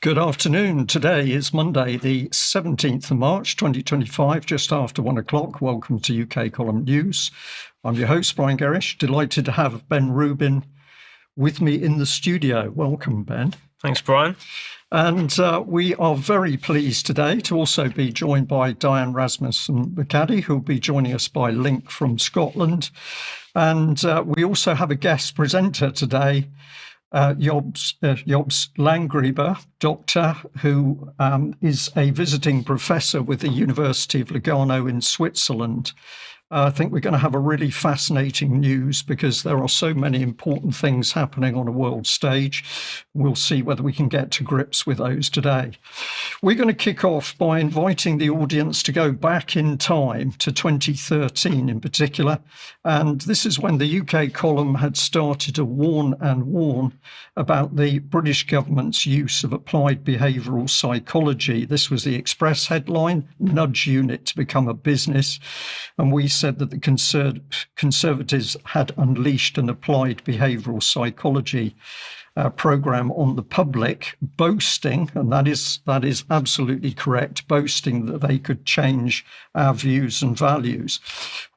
Good afternoon. Today is Monday, the 17th of March, 2025, just after 1 o'clock. Welcome to UK Column News. I'm your host, Brian Gerrish. Delighted to have Ben Rubin with me in the studio. Welcome, Ben. Thanks, Brian. And we are very pleased today to also be joined by Diane, Rasmussen, McAdie, who will be joining us by link from Scotland. And we also have a guest presenter today, Jobst Landgrebe, doctor, who is a visiting professor with the University of Lugano in Switzerland. I think we're going to have a really fascinating news because there are so many important things happening on a world stage. We'll see whether we can get to grips with those today. We're going to kick off by inviting the audience to go back in time to 2013 in particular. And this is when the UK column had started to warn about the British government's use of applied behavioural psychology. This was the Express headline, "Nudge Unit to Become a Business." And we said that the Conservatives had unleashed an applied behavioural psychology program on the public, boasting, and that is absolutely correct, boasting that they could change our views and values.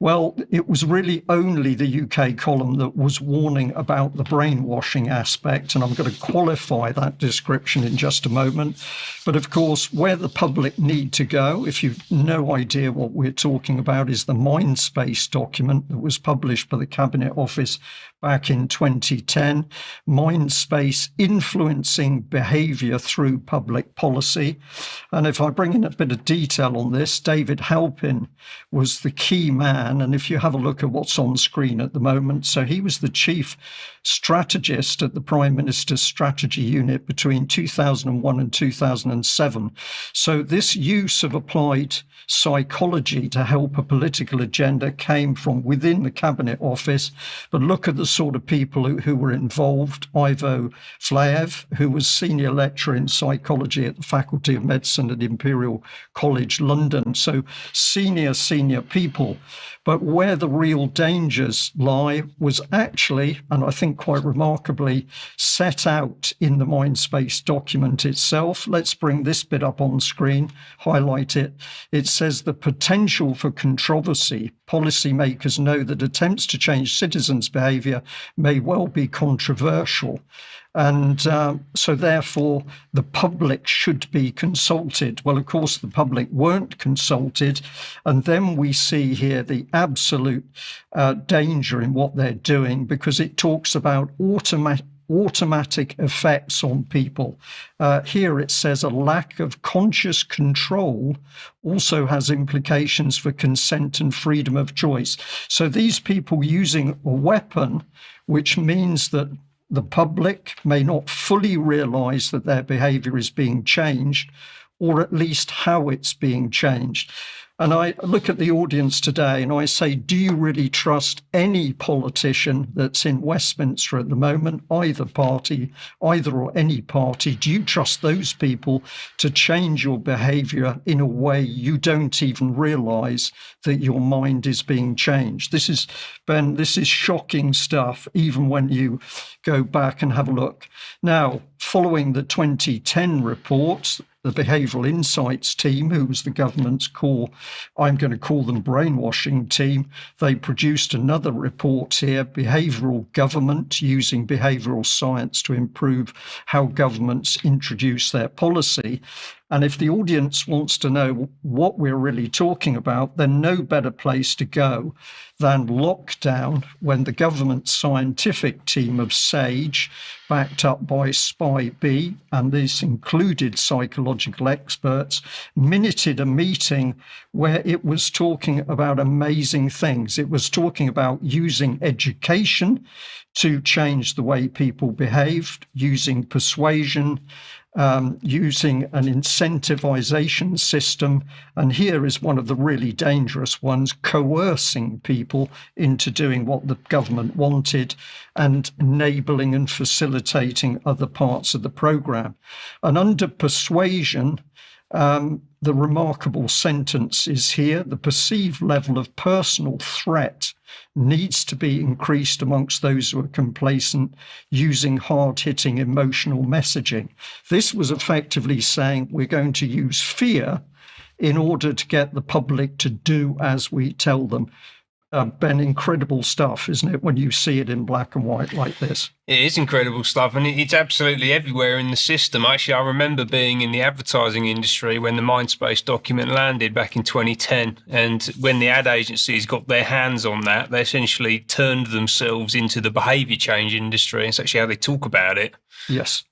Well, it was really only the UK column that was warning about the brainwashing aspect, and I'm going to qualify that description in just a moment. But of course, where the public need to go, if you've no idea what we're talking about, is the Mindspace document that was published by the Cabinet Office back in 2010, Mindspace influencing behaviour through public policy. And if I bring in a bit of detail on this, David Halpin was the key man. And if you have a look at what's on screen at the moment, so he was the chief strategist at the Prime Minister's Strategy Unit between 2001 and 2007. So this use of applied psychology to help a political agenda came from within the Cabinet Office. But look at the sort of people who were involved. Ivo Flaev, who was senior lecturer in psychology at the Faculty of Medicine at Imperial College London. So senior people. But where the real dangers lie was actually, and I think quite remarkably, set out in the Mindspace document itself. Let's bring this bit up on screen, highlight it. It says the potential for controversy. Policymakers know that attempts to change citizens' behaviour may well be controversial. And so therefore, the public should be consulted. Well, of course, the public weren't consulted. And then we see here the absolute danger in what they're doing, because it talks about automatic effects on people. Here it says a lack of conscious control also has implications for consent and freedom of choice. So these people using a weapon, which means that the public may not fully realise that their behaviour is being changed, or at least how it's being changed. And I look at the audience today and I say, do you really trust any politician that's in Westminster at the moment, either or any party? Do you trust those people to change your behaviour in a way you don't even realise that your mind is being changed? This is, Ben, this is shocking stuff, even when you go back and have a look. Now, following the 2010 reports, the Behavioural Insights team, who was the government's core, I'm going to call them brainwashing team, they produced another report here, Behavioural Government, using behavioural science to improve how governments introduce their policy. And if the audience wants to know what we're really talking about, then no better place to go than lockdown, when the government scientific team of SAGE, backed up by SPI-B, and this included psychological experts, minuted a meeting where it was talking about amazing things. It was talking about using education to change the way people behaved, using persuasion, using an incentivization system, and here is one of the really dangerous ones, coercing people into doing what the government wanted and enabling and facilitating other parts of the program. And under persuasion, the remarkable sentence is here: the perceived level of personal threat needs to be increased amongst those who are complacent, using hard-hitting emotional messaging. This was effectively saying we're going to use fear in order to get the public to do as we tell them. Ben, incredible stuff, isn't it, when you see it in black and white like this? It is incredible stuff, and it's absolutely everywhere in the system. Actually, I remember being in the advertising industry when the Mindspace document landed back in 2010, and when the ad agencies got their hands on that, they essentially turned themselves into the behaviour change industry. It's actually how they talk about it. Yes.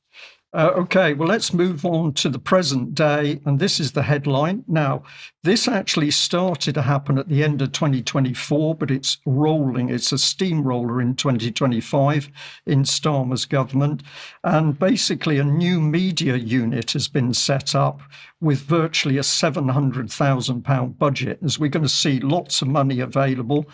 Okay, well, let's move on to the present day, and this is the headline. Now, this actually started to happen at the end of 2024, but it's rolling. It's a steamroller in 2025 in Starmer's government, and basically a new media unit has been set up with virtually a £700,000 budget, as we're going to see lots of money available.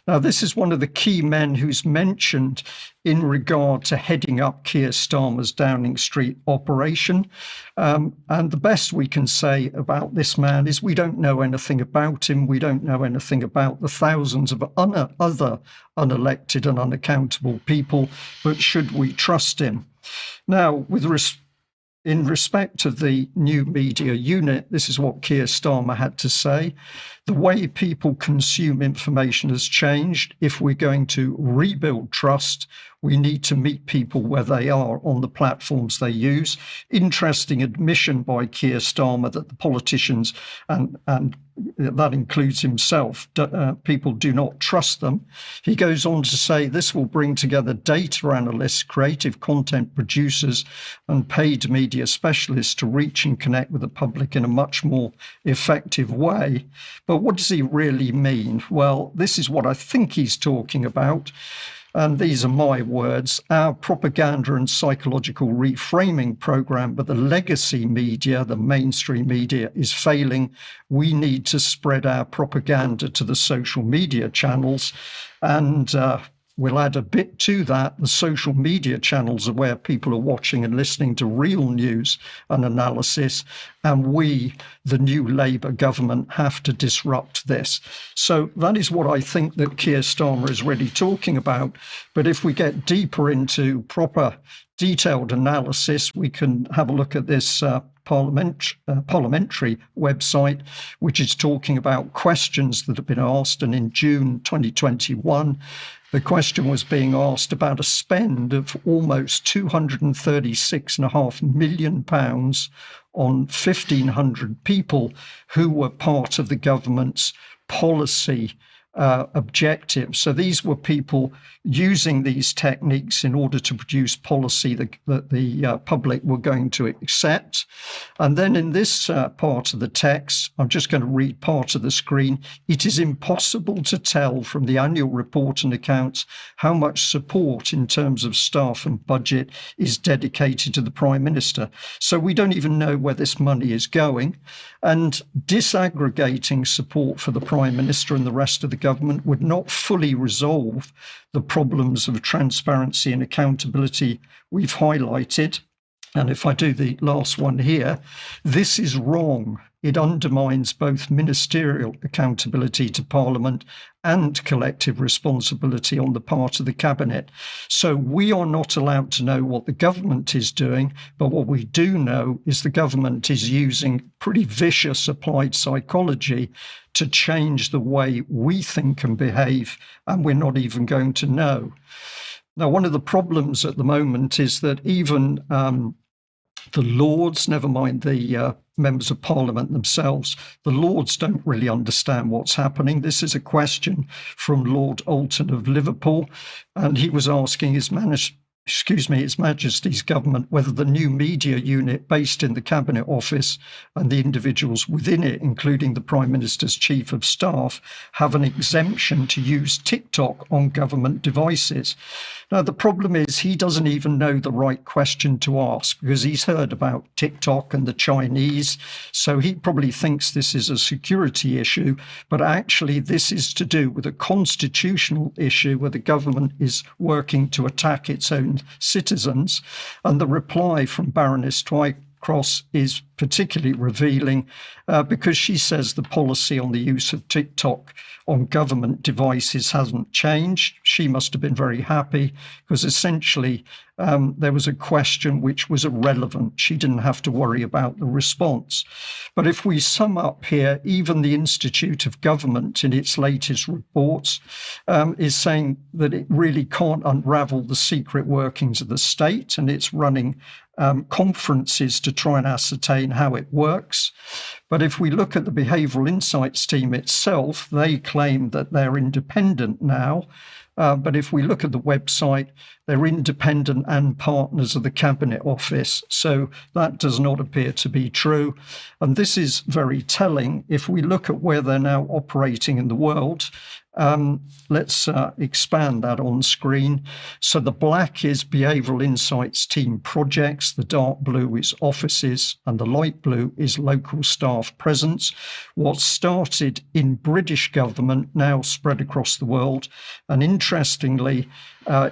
Now, this is one of the key men who's mentioned in regard to heading up Keir Starmer's Downing Street operation. And the best we can say about this man is we don't know anything about him. We don't know anything about the thousands of other unelected and unaccountable people, but should we trust him? Now, in respect of the new media unit, this is what Keir Starmer had to say. The way people consume information has changed. If we're going to rebuild trust, we need to meet people where they are on the platforms they use. Interesting admission by Keir Starmer that the politicians, and that includes himself, people do not trust them. He goes on to say this will bring together data analysts, creative content producers, and paid media specialists to reach and connect with the public in a much more effective way. But what does he really mean? Well, this is what I think he's talking about. And these are my words. Our propaganda and psychological reframing program, but the legacy media, the mainstream media, is failing. We need to spread our propaganda to the social media channels. And we'll add a bit to that. The social media channels are where people are watching and listening to real news and analysis. And we, the new Labour government, have to disrupt this. So that is what I think that Keir Starmer is really talking about. But if we get deeper into proper detailed analysis, we can have a look at this parliamentary website, which is talking about questions that have been asked. And in June 2021, the question was being asked about a spend of almost £236.5 million on 1,500 people who were part of the government's policy objectives. So these were people using these techniques in order to produce policy that the public were going to accept. And then in this part of the text, I'm just going to read part of the screen. It is impossible to tell from the annual report and accounts how much support in terms of staff and budget is dedicated to the Prime Minister. So we don't even know where this money is going. And disaggregating support for the Prime Minister and the rest of the government would not fully resolve the problems of transparency and accountability we've highlighted. And if I do the last one here, this is wrong. It undermines both ministerial accountability to Parliament and collective responsibility on the part of the Cabinet. So we are not allowed to know what the government is doing, but what we do know is the government is using pretty vicious applied psychology to change the way we think and behave, and we're not even going to know. Now, one of the problems at the moment is that even the Lords, never mind the members of Parliament themselves, the Lords don't really understand what's happening. This is a question from Lord Alton of Liverpool, and he was asking His Majesty's government whether the new media unit based in the Cabinet Office and the individuals within it, including the Prime Minister's Chief of Staff, have an exemption to use TikTok on government devices. Now, the problem is he doesn't even know the right question to ask because he's heard about TikTok and the Chinese, so he probably thinks this is a security issue, but actually this is to do with a constitutional issue where the government is working to attack its own citizens. And the reply from Baroness across is particularly revealing because she says the policy on the use of TikTok on government devices hasn't changed. She must have been very happy because essentially there was a question which was irrelevant. She didn't have to worry about the response. But if we sum up here, even the Institute of Government in its latest reports is saying that it really can't unravel the secret workings of the state, and it's running conferences to try and ascertain how it works. But if we look at the Behavioural Insights team itself, they claim that they're independent now. But if we look at the website, they're independent and partners of the Cabinet Office. So that does not appear to be true. And this is very telling. If we look at where they're now operating in the world, let's expand that on screen. So the black is Behavioural Insights team projects, the dark blue is offices, and the light blue is local staff presence. What started in British government now spread across the world. And interestingly,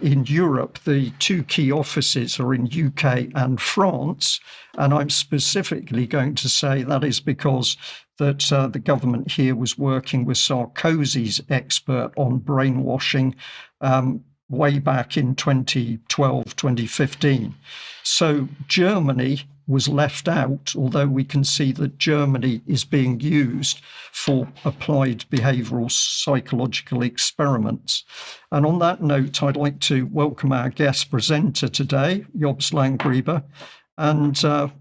in Europe, the two key offices are in UK and France. And I'm specifically going to say that is because that the government here was working with Sarkozy's expert on brainwashing way back in 2012, 2015. So Germany was left out, although we can see that Germany is being used for applied behavioural psychological experiments. And on that note, I'd like to welcome our guest presenter today, Jobst Landgrebe. And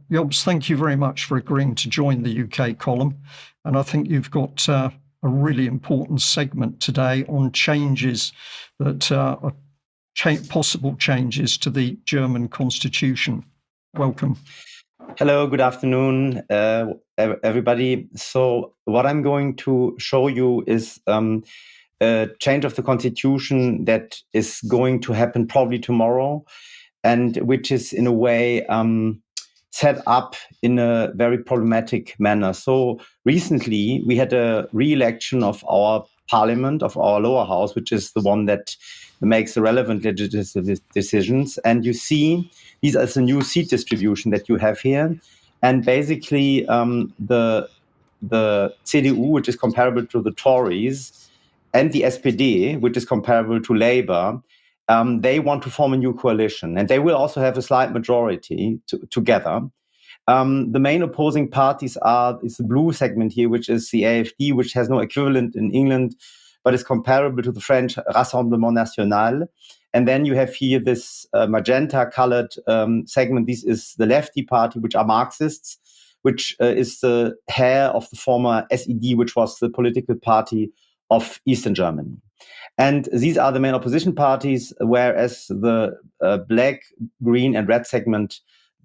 Jobst, thank you very much for agreeing to join the UK column. And I think you've got a really important segment today on changes that are possible changes to the German constitution. Welcome. Hello, good afternoon, everybody. So what I'm going to show you is a change of the constitution that is going to happen probably tomorrow, and which is in a way set up in a very problematic manner. So recently we had a re-election of our parliament, of our lower house, which is the one that makes the relevant legislative decisions. And you see, these are the new seat distribution that you have here. And basically the CDU, which is comparable to the Tories, and the SPD, which is comparable to Labour, they want to form a new coalition, and they will also have a slight majority together. The main opposing parties is the blue segment here, which is the AfD, which has no equivalent in England, but is comparable to the French Rassemblement National. And then you have here this magenta-colored segment. This is the lefty party, which are Marxists, which is the heir of the former SED, which was the political party of Eastern Germany. And these are the main opposition parties, whereas the black, green, and red segment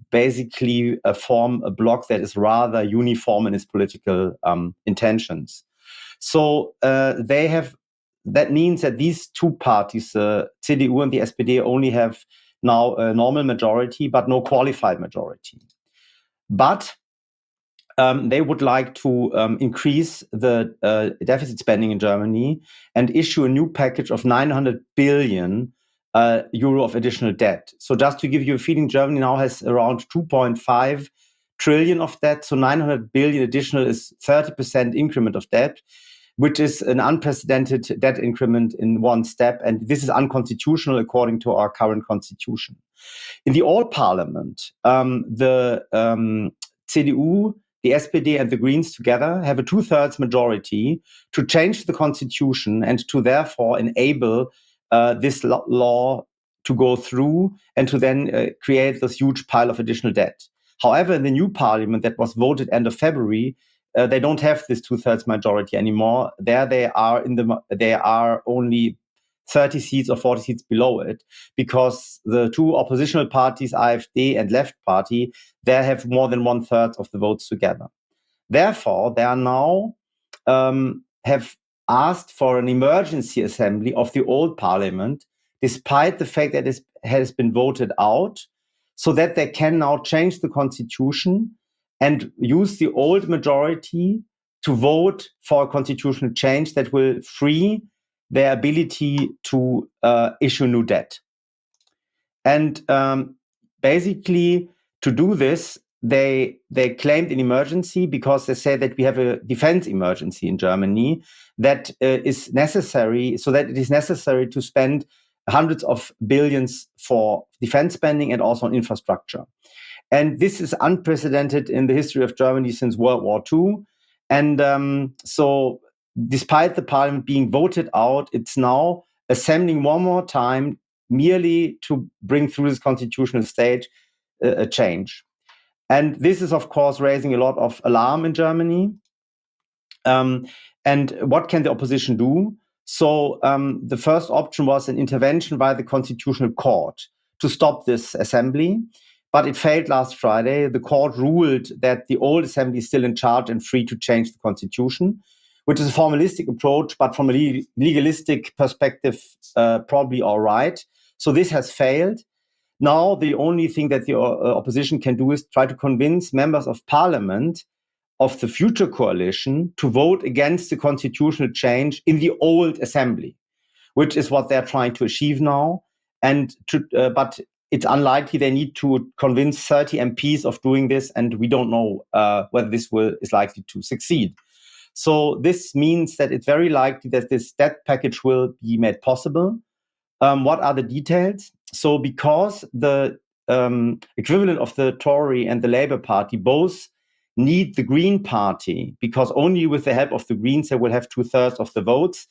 basically form a bloc that is rather uniform in its political intentions. So that means that these two parties, the CDU and the SPD, only have now a normal majority, but no qualified majority. But they would like to increase the deficit spending in Germany and issue a new package of 900 billion euro of additional debt. So just to give you a feeling, Germany now has around 2.5 trillion of debt. So 900 billion additional is 30% increment of debt, which is an unprecedented debt increment in one step. And this is unconstitutional according to our current constitution. In the All Parliament, the CDU, the SPD and the Greens together have a 2/3 majority to change the constitution and to therefore enable this law to go through and to then create this huge pile of additional debt. However, in the new parliament that was voted end of February, they don't have this 2/3 majority anymore. There they are only 30 seats or 40 seats below it, because the two oppositional parties, AfD and Left Party, they have more than 1/3 of the votes together. Therefore, they are now have asked for an emergency assembly of the old parliament, despite the fact that it has been voted out, so that they can now change the constitution and use the old majority to vote for a constitutional change that will free their ability to issue new debt. And basically, to do this, they claimed an emergency because they say that we have a defense emergency in Germany that is necessary, so that it is necessary to spend hundreds of billions for defense spending and also on infrastructure. And this is unprecedented in the history of Germany since World War II. And so despite the parliament being voted out, it's now assembling one more time merely to bring through this constitutional stage a change. And this is, of course, raising a lot of alarm in Germany. And what can the opposition do? So the first option was an intervention by the Constitutional Court to stop this assembly. But it failed last Friday. The court ruled that the old assembly is still in charge and free to change the constitution, which is a formalistic approach, but from a legalistic perspective, probably all right. So this has failed. Now, the only thing that the opposition can do is try to convince members of parliament of the future coalition to vote against the constitutional change in the old assembly, which is what they're trying to achieve now. But it's unlikely they need to convince 30 MPs of doing this, and we don't know whether this is likely to succeed. So this means that it's very likely that this debt package will be made possible. What are the details? So because the equivalent of the Tory and the Labour Party both need the Green Party, because only with the help of the Greens they will have 2/3 of the votes,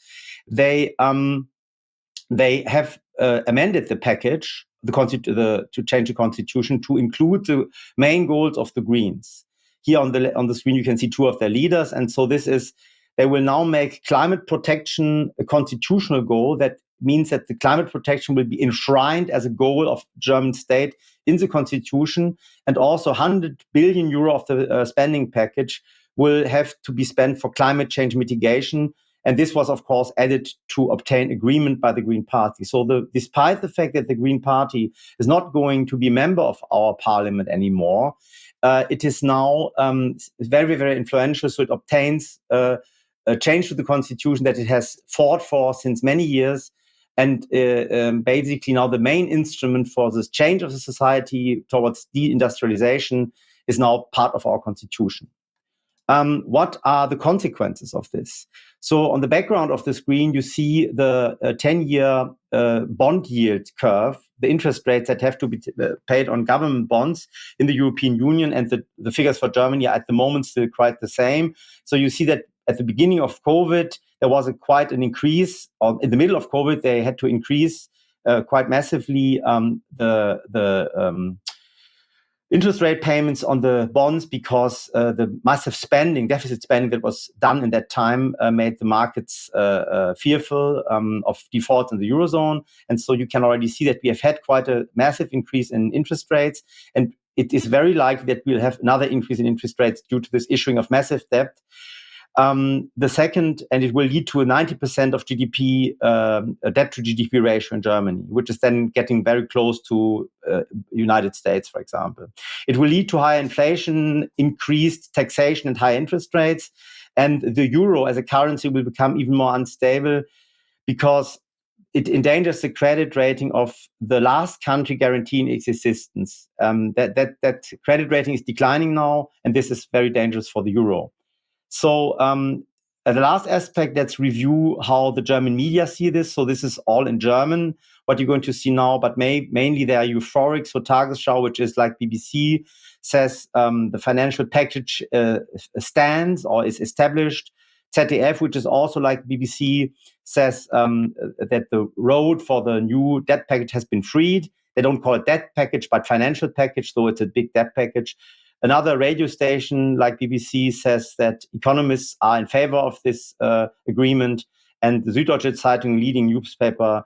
they have amended the package to change the constitution to include the main goals of the Greens. Here on the screen you can see two of their leaders, and so they will now make climate protection a constitutional goal. That means that the climate protection will be enshrined as a goal of German state in the constitution, and also 100 billion euro of the spending package will have to be spent for climate change mitigation. And this was, of course, added to obtain agreement by the Green Party. So despite the fact that the Green Party is not going to be a member of our parliament anymore, it is now very, very influential. So it obtains a change to the constitution that it has fought for since many years. And basically now the main instrument for this change of the society towards deindustrialization is now part of our constitution. What are the consequences of this? So on the background of the screen, you see the 10-year bond yield curve, the interest rates that have to be paid on government bonds in the European Union, and the figures for Germany are at the moment still quite the same. So you see that at the beginning of COVID, there was quite an increase. In the middle of COVID, they had to increase quite massively the interest rate payments on the bonds because the massive deficit spending that was done in that time made the markets fearful of defaults in the Eurozone. And so you can already see that we have had quite a massive increase in interest rates. And it is very likely that we'll have another increase in interest rates due to this issuing of massive debt. The second, and it will lead to a 90% of GDP, debt to GDP ratio in Germany, which is then getting very close to United States, for example. It will lead to higher inflation, increased taxation, and high interest rates. And the euro as a currency will become even more unstable because it endangers the credit rating of the last country guaranteeing its existence. That credit rating is declining now, and this is very dangerous for the euro. So the last aspect, let's review how the German media see this. So this is all in German, what you're going to see now, but mainly they are euphoric. So Tagesschau, which is like BBC, says the financial package stands or is established. ZDF, which is also like BBC, says that the road for the new debt package has been freed. They don't call it debt package, but financial package, so it's a big debt package. Another radio station like BBC says that economists are in favor of this agreement, and the Süddeutsche Zeitung, leading newspaper,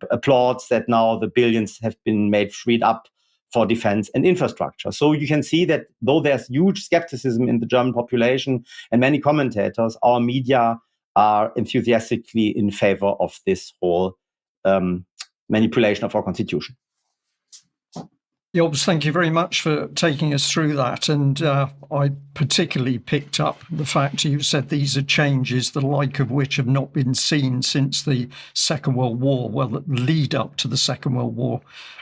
applauds that now the billions have been freed up for defense and infrastructure. So you can see that though there's huge skepticism in the German population and many commentators, our media are enthusiastically in favor of this whole manipulation of our constitution. Jobst, thank you very much for taking us through that. And I particularly picked up the fact you said these are changes the like of which have not been seen since the Second World War, well, the lead up to the Second World War,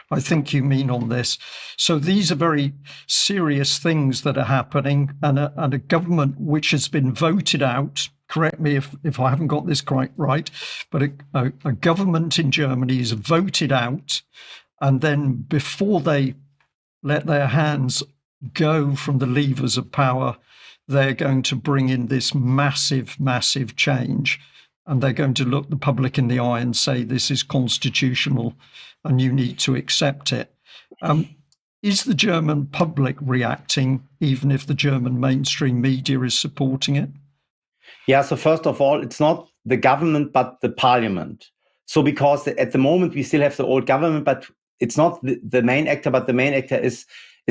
I think you mean on this. So these are very serious things that are happening, and a government which has been voted out. Correct me if I haven't got this quite right, but a government in Germany is voted out, and then before they let their hands go from the levers of power, they're going to bring in this massive, massive change. And they're going to look the public in the eye and say, this is constitutional and you need to accept it. Is the German public reacting, even if the German mainstream media is supporting it? Yeah, so first of all, it's not the government, but the parliament. So because at the moment we still have the old government, but it's not the main actor, but the main actor is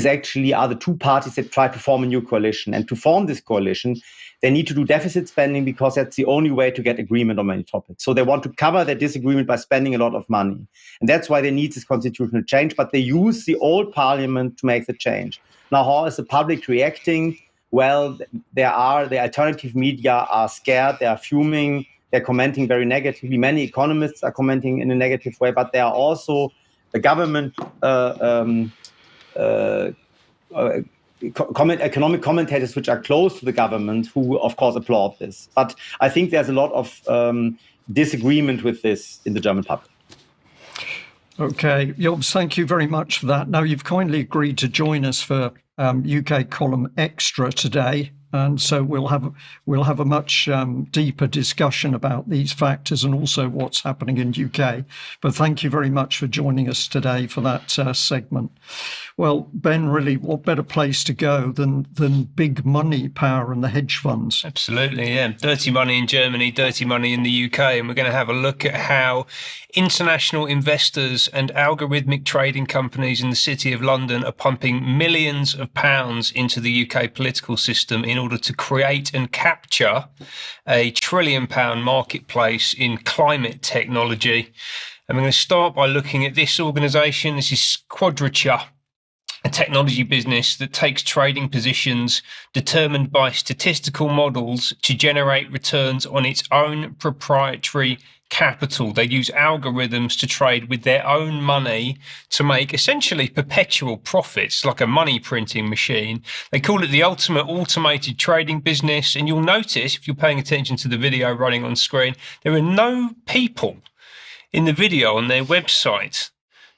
actually are the two parties that try to form a new coalition. And to form this coalition, they need to do deficit spending because that's the only way to get agreement on many topics. So they want to cover their disagreement by spending a lot of money. And that's why they need this constitutional change, but they use the old parliament to make the change. Now, how is the public reacting? Well, the alternative media are scared, they are fuming, they're commenting very negatively. Many economists are commenting in a negative way, but there are also the government economic commentators which are close to the government who, of course, applaud this. But I think there's a lot of disagreement with this in the German public. Okay, Jobst, thank you very much for that. Now, you've kindly agreed to join us for UK Column Extra today. And so we'll have a much deeper discussion about these factors and also what's happening in UK. But thank you very much for joining us today for that segment. Well, Ben, really, what better place to go than big money power and the hedge funds? Absolutely, yeah. Dirty money in Germany, dirty money in the UK. And we're going to have a look at how international investors and algorithmic trading companies in the City of London are pumping millions of pounds into the UK political system in order to create and capture a £1 trillion marketplace in climate technology. And we're going to start by looking at this organisation. This is Quadrature, a technology business that takes trading positions determined by statistical models to generate returns on its own proprietary capital. They use algorithms to trade with their own money to make essentially perpetual profits, like a money printing machine. They call it the ultimate automated trading business. And you'll notice, if you're paying attention to the video running on screen, there are no people in the video on their website.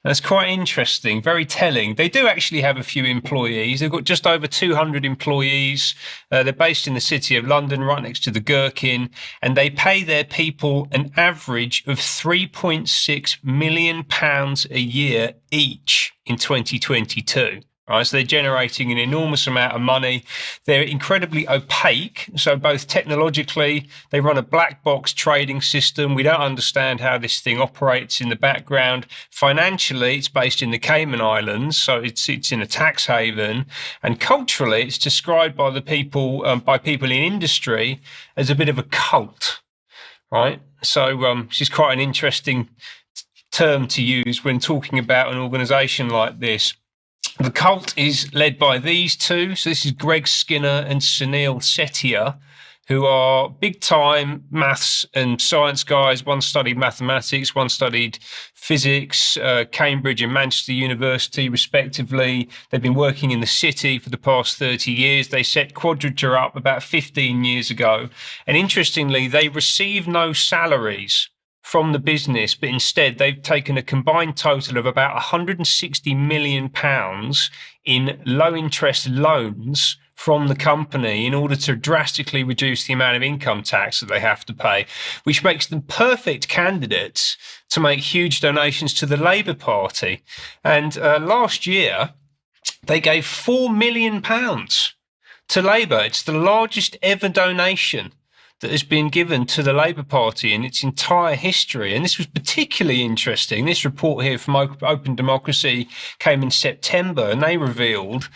That's quite interesting, very telling. They do actually have a few employees. They've got just over 200 employees. They're based in the City of London, right next to the Gherkin, and they pay their people an average of £3.6 million a year each in 2022. Right, so they're generating an enormous amount of money. They're incredibly opaque. So both technologically, they run a black box trading system. We don't understand how this thing operates in the background. Financially, it's based in the Cayman Islands, so it's in a tax haven. And culturally, it's described by the people in industry as a bit of a cult. Right, so this is quite an interesting term to use when talking about an organisation like this. The cult is led by these two. So this is Greg Skinner and Sunil Setia, who are big-time maths and science guys. One studied mathematics, one studied physics, Cambridge and Manchester University, respectively. They've been working in the city for the past 30 years. They set Quadrature up about 15 years ago. And interestingly, they receive no salaries from the business, but instead they've taken a combined total of about £160 million in low interest loans from the company in order to drastically reduce the amount of income tax that they have to pay, which makes them perfect candidates to make huge donations to the Labour Party. And last year, they gave £4 million to Labour. It's the largest ever donation that has been given to the Labour Party in its entire history. And this was particularly interesting. This report here from Open Democracy came in September, and they revealed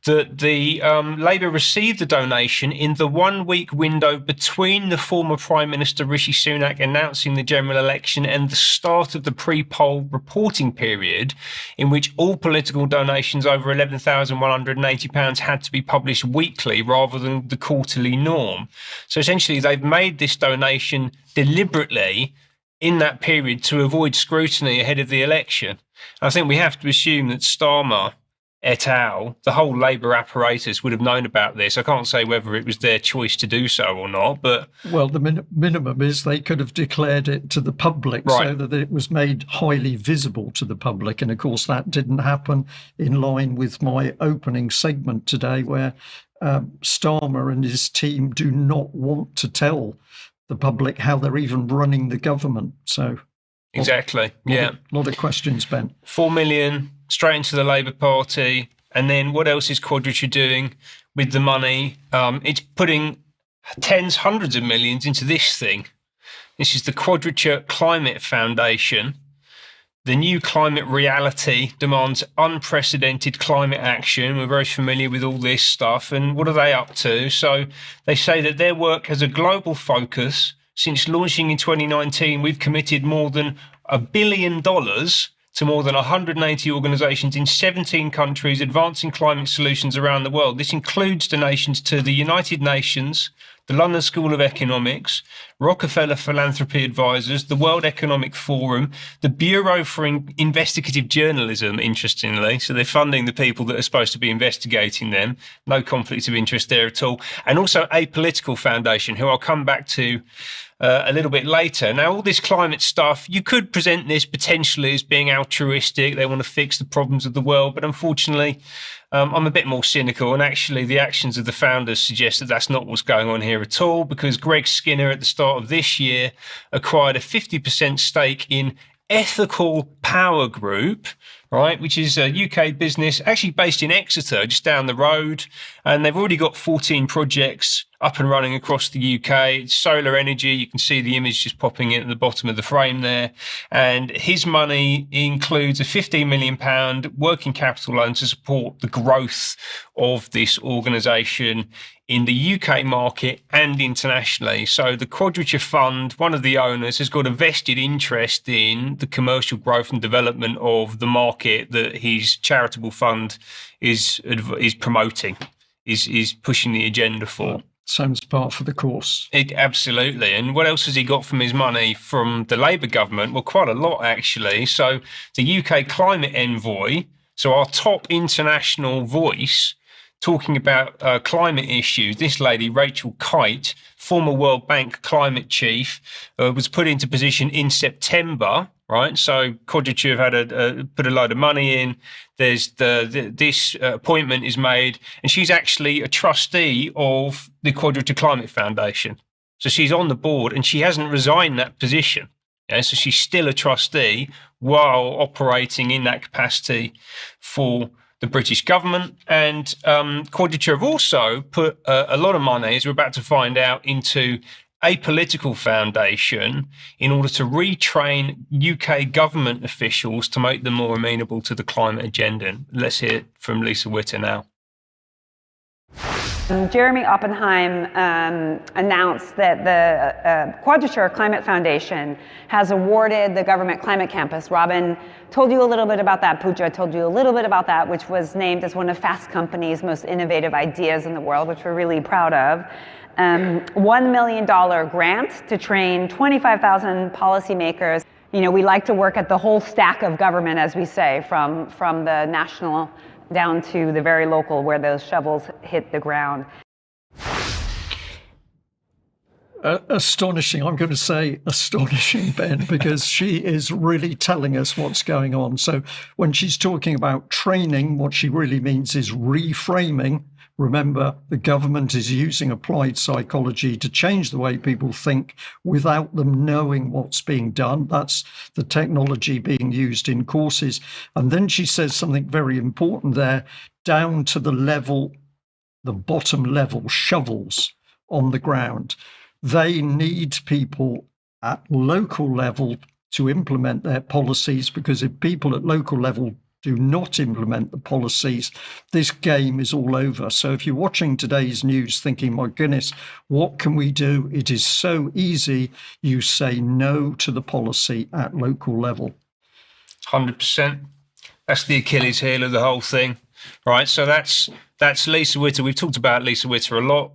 that the Labour received the donation in the 1 week window between the former Prime Minister Rishi Sunak announcing the general election and the start of the pre-poll reporting period, in which all political donations over £11,180 had to be published weekly rather than the quarterly norm. So essentially, they've made this donation deliberately in that period to avoid scrutiny ahead of the election. I think we have to assume that Starmer et al., the whole Labour apparatus, would have known about this. I can't say whether it was their choice to do so or not, but... Well, the minimum is they could have declared it to the public, right, so that it was made highly visible to the public. And of course, that didn't happen, in line with my opening segment today, where Starmer and his team do not want to tell the public how they're even running the government. So exactly, a lot of questions, Ben. 4 million straight into the Labour Party. And then what else is Quadrature doing with the money? It's putting tens, hundreds of millions into this thing. This is the Quadrature Climate Foundation. The new climate reality demands unprecedented climate action. We're very familiar with all this stuff. And what are they up to? So they say that their work has a global focus. Since launching in 2019, we've committed more than $1 billion to more than 180 organisations in 17 countries advancing climate solutions around the world. This includes donations to the United Nations, the London School of Economics, Rockefeller Philanthropy Advisors, the World Economic Forum, the Bureau for Investigative Journalism, interestingly. So they're funding the people that are supposed to be investigating them. No conflict of interest there at all. And also a political foundation, who I'll come back to a little bit later. Now, all this climate stuff, you could present this potentially as being altruistic. They want to fix the problems of the world. But unfortunately, I'm a bit more cynical. And actually, the actions of the founders suggest that that's not what's going on here at all, because Greg Skinner at the start of this year acquired a 50% stake in Ethical Power Group, right, which is a UK business actually based in Exeter, just down the road. And they've already got 14 projects up and running across the UK. It's solar energy. You can see the image just popping in at the bottom of the frame there. And his money includes a £15 million working capital loan to support the growth of this organisation in the UK market and internationally. So the Quadrature Fund, one of the owners, has got a vested interest in the commercial growth and development of the market that his charitable fund is promoting, is pushing the agenda for. Well, sounds par for the course. Absolutely. And what else has he got from his money from the Labour government? Well, quite a lot, actually. So the UK Climate Envoy, so our top international voice, talking about climate issues. This lady, Rachel Kite, former World Bank climate chief, was put into position in September, right? So Quadrature have had put a load of money in. There's this appointment is made, and she's actually a trustee of the Quadrature Climate Foundation. So she's on the board, and she hasn't resigned that position. Yeah, so she's still a trustee while operating in that capacity for the British government. And Quadrature have also put a lot of money, as we're about to find out, into a political foundation in order to retrain UK government officials to make them more amenable to the climate agenda. Let's hear it from Lisa Witter now. Jeremy Oppenheim announced that the Quadrature Climate Foundation has awarded the government climate campus. Robin told you a little bit about that. Pooja told you a little bit about that, which was named as one of Fast Company's most innovative ideas in the world, which we're really proud of. $1 million grant to train 25,000 policymakers. You know, we like to work at the whole stack of government, as we say, from the national down to the very local, where those shovels hit the ground. Astonishing. I'm going to say astonishing, Ben, because she is really telling us what's going on. So when she's talking about training, what she really means is reframing. Remember, the government is using applied psychology to change the way people think without them knowing what's being done. That's the technology being used in courses. And then she says something very important there, down to the level, the bottom level shovels on the ground. they need people at local level to implement their policies, because if people at local level do not implement the policies, this game is all over. So if you're watching today's news thinking, my goodness, what can we do? It is so easy. You say no to the policy at local level. 100%. That's the Achilles heel of the whole thing, right? So that's Lisa Witter. We've talked about Lisa Witter a lot.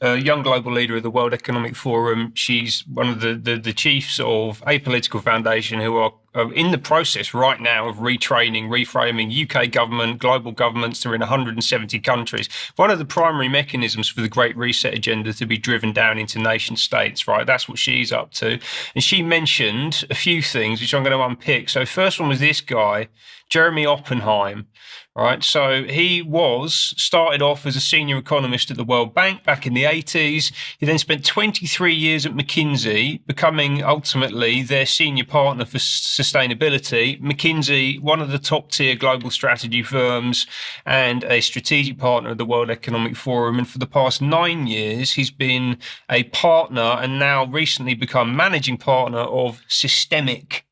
A young global leader of the World Economic Forum. She's one of the chiefs of Apolitical Foundation, who are in the process right now of retraining, reframing UK government, global governments. They're in 170 countries. One of the primary mechanisms for the Great Reset agenda to be driven down into nation states, right? That's what she's up to. And she mentioned a few things, which I'm going to unpick. So first one was this guy, Jeremy Oppenheim. Right, so he started off as a senior economist at the World Bank back in the 80s. He then spent 23 years at McKinsey, becoming ultimately their senior partner for sustainability. McKinsey, one of the top tier global strategy firms and a strategic partner of the World Economic Forum. And for the past 9 years, he's been a partner and now recently become managing partner of Systemic,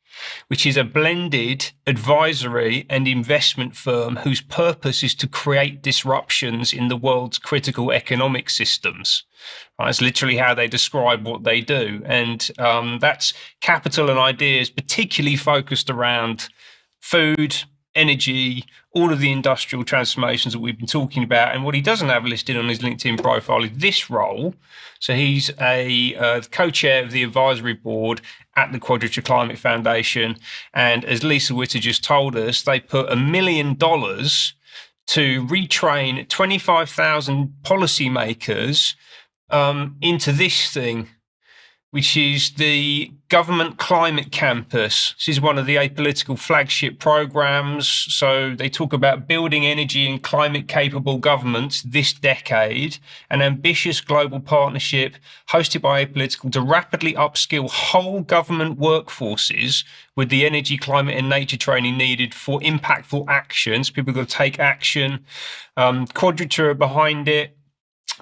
which is a blended advisory and investment firm whose purpose is to create disruptions in the world's critical economic systems. That's literally how they describe what they do. And that's capital and ideas, particularly focused around food, energy, all of the industrial transformations that we've been talking about. And what he doesn't have listed on his LinkedIn profile is this role. So he's a co-chair of the advisory board at the Quadrature Climate Foundation. And as Lisa Witter just told us, they put $1 million to retrain 25,000 policymakers into this thing, which is the Government Climate Campus. This is one of the apolitical flagship programs. So they talk about building energy and climate capable governments this decade, an ambitious global partnership hosted by apolitical to rapidly upskill whole government workforces with the energy, climate and nature training needed for impactful actions. People got to take action. Quadrature behind it,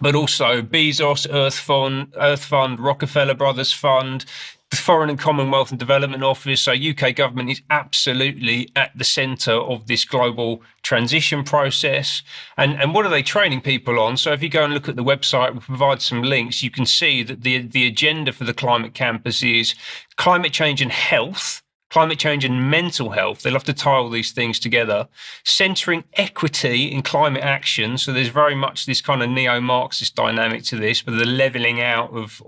but also Bezos, Earth Fund, Rockefeller Brothers Fund, the Foreign and Commonwealth and Development Office. So UK government is absolutely at the centre of this global transition process. And what are they training people on? So if you go and look at the website, we'll provide some links. You can see that the agenda for the Climate Campus is climate change and health, climate change and mental health. They love to tie all these things together, centering equity in climate action. So there's very much this kind of neo-Marxist dynamic to this, but the leveling out of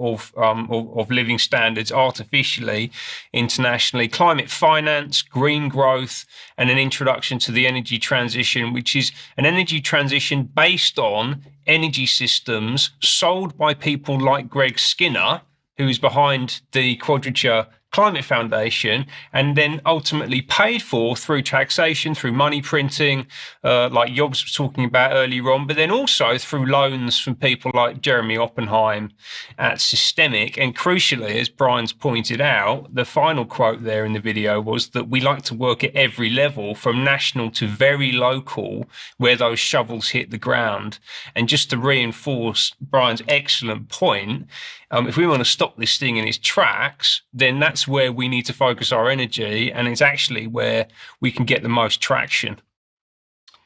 living standards artificially, internationally, climate finance, green growth, and an introduction to the energy transition, which is an energy transition based on energy systems sold by people like Greg Skinner, who is behind the Quadrature Climate Foundation, and then ultimately paid for through taxation, through money printing, like Jobst was talking about earlier on, but then also through loans from people like Jeremy Oppenheim at Systemic. And crucially, as Brian's pointed out, the final quote there in the video was that we like to work at every level, from national to very local, where those shovels hit the ground. And just to reinforce Brian's excellent point, if we want to stop this thing in its tracks, then that's where we need to focus our energy, and it's actually where we can get the most traction.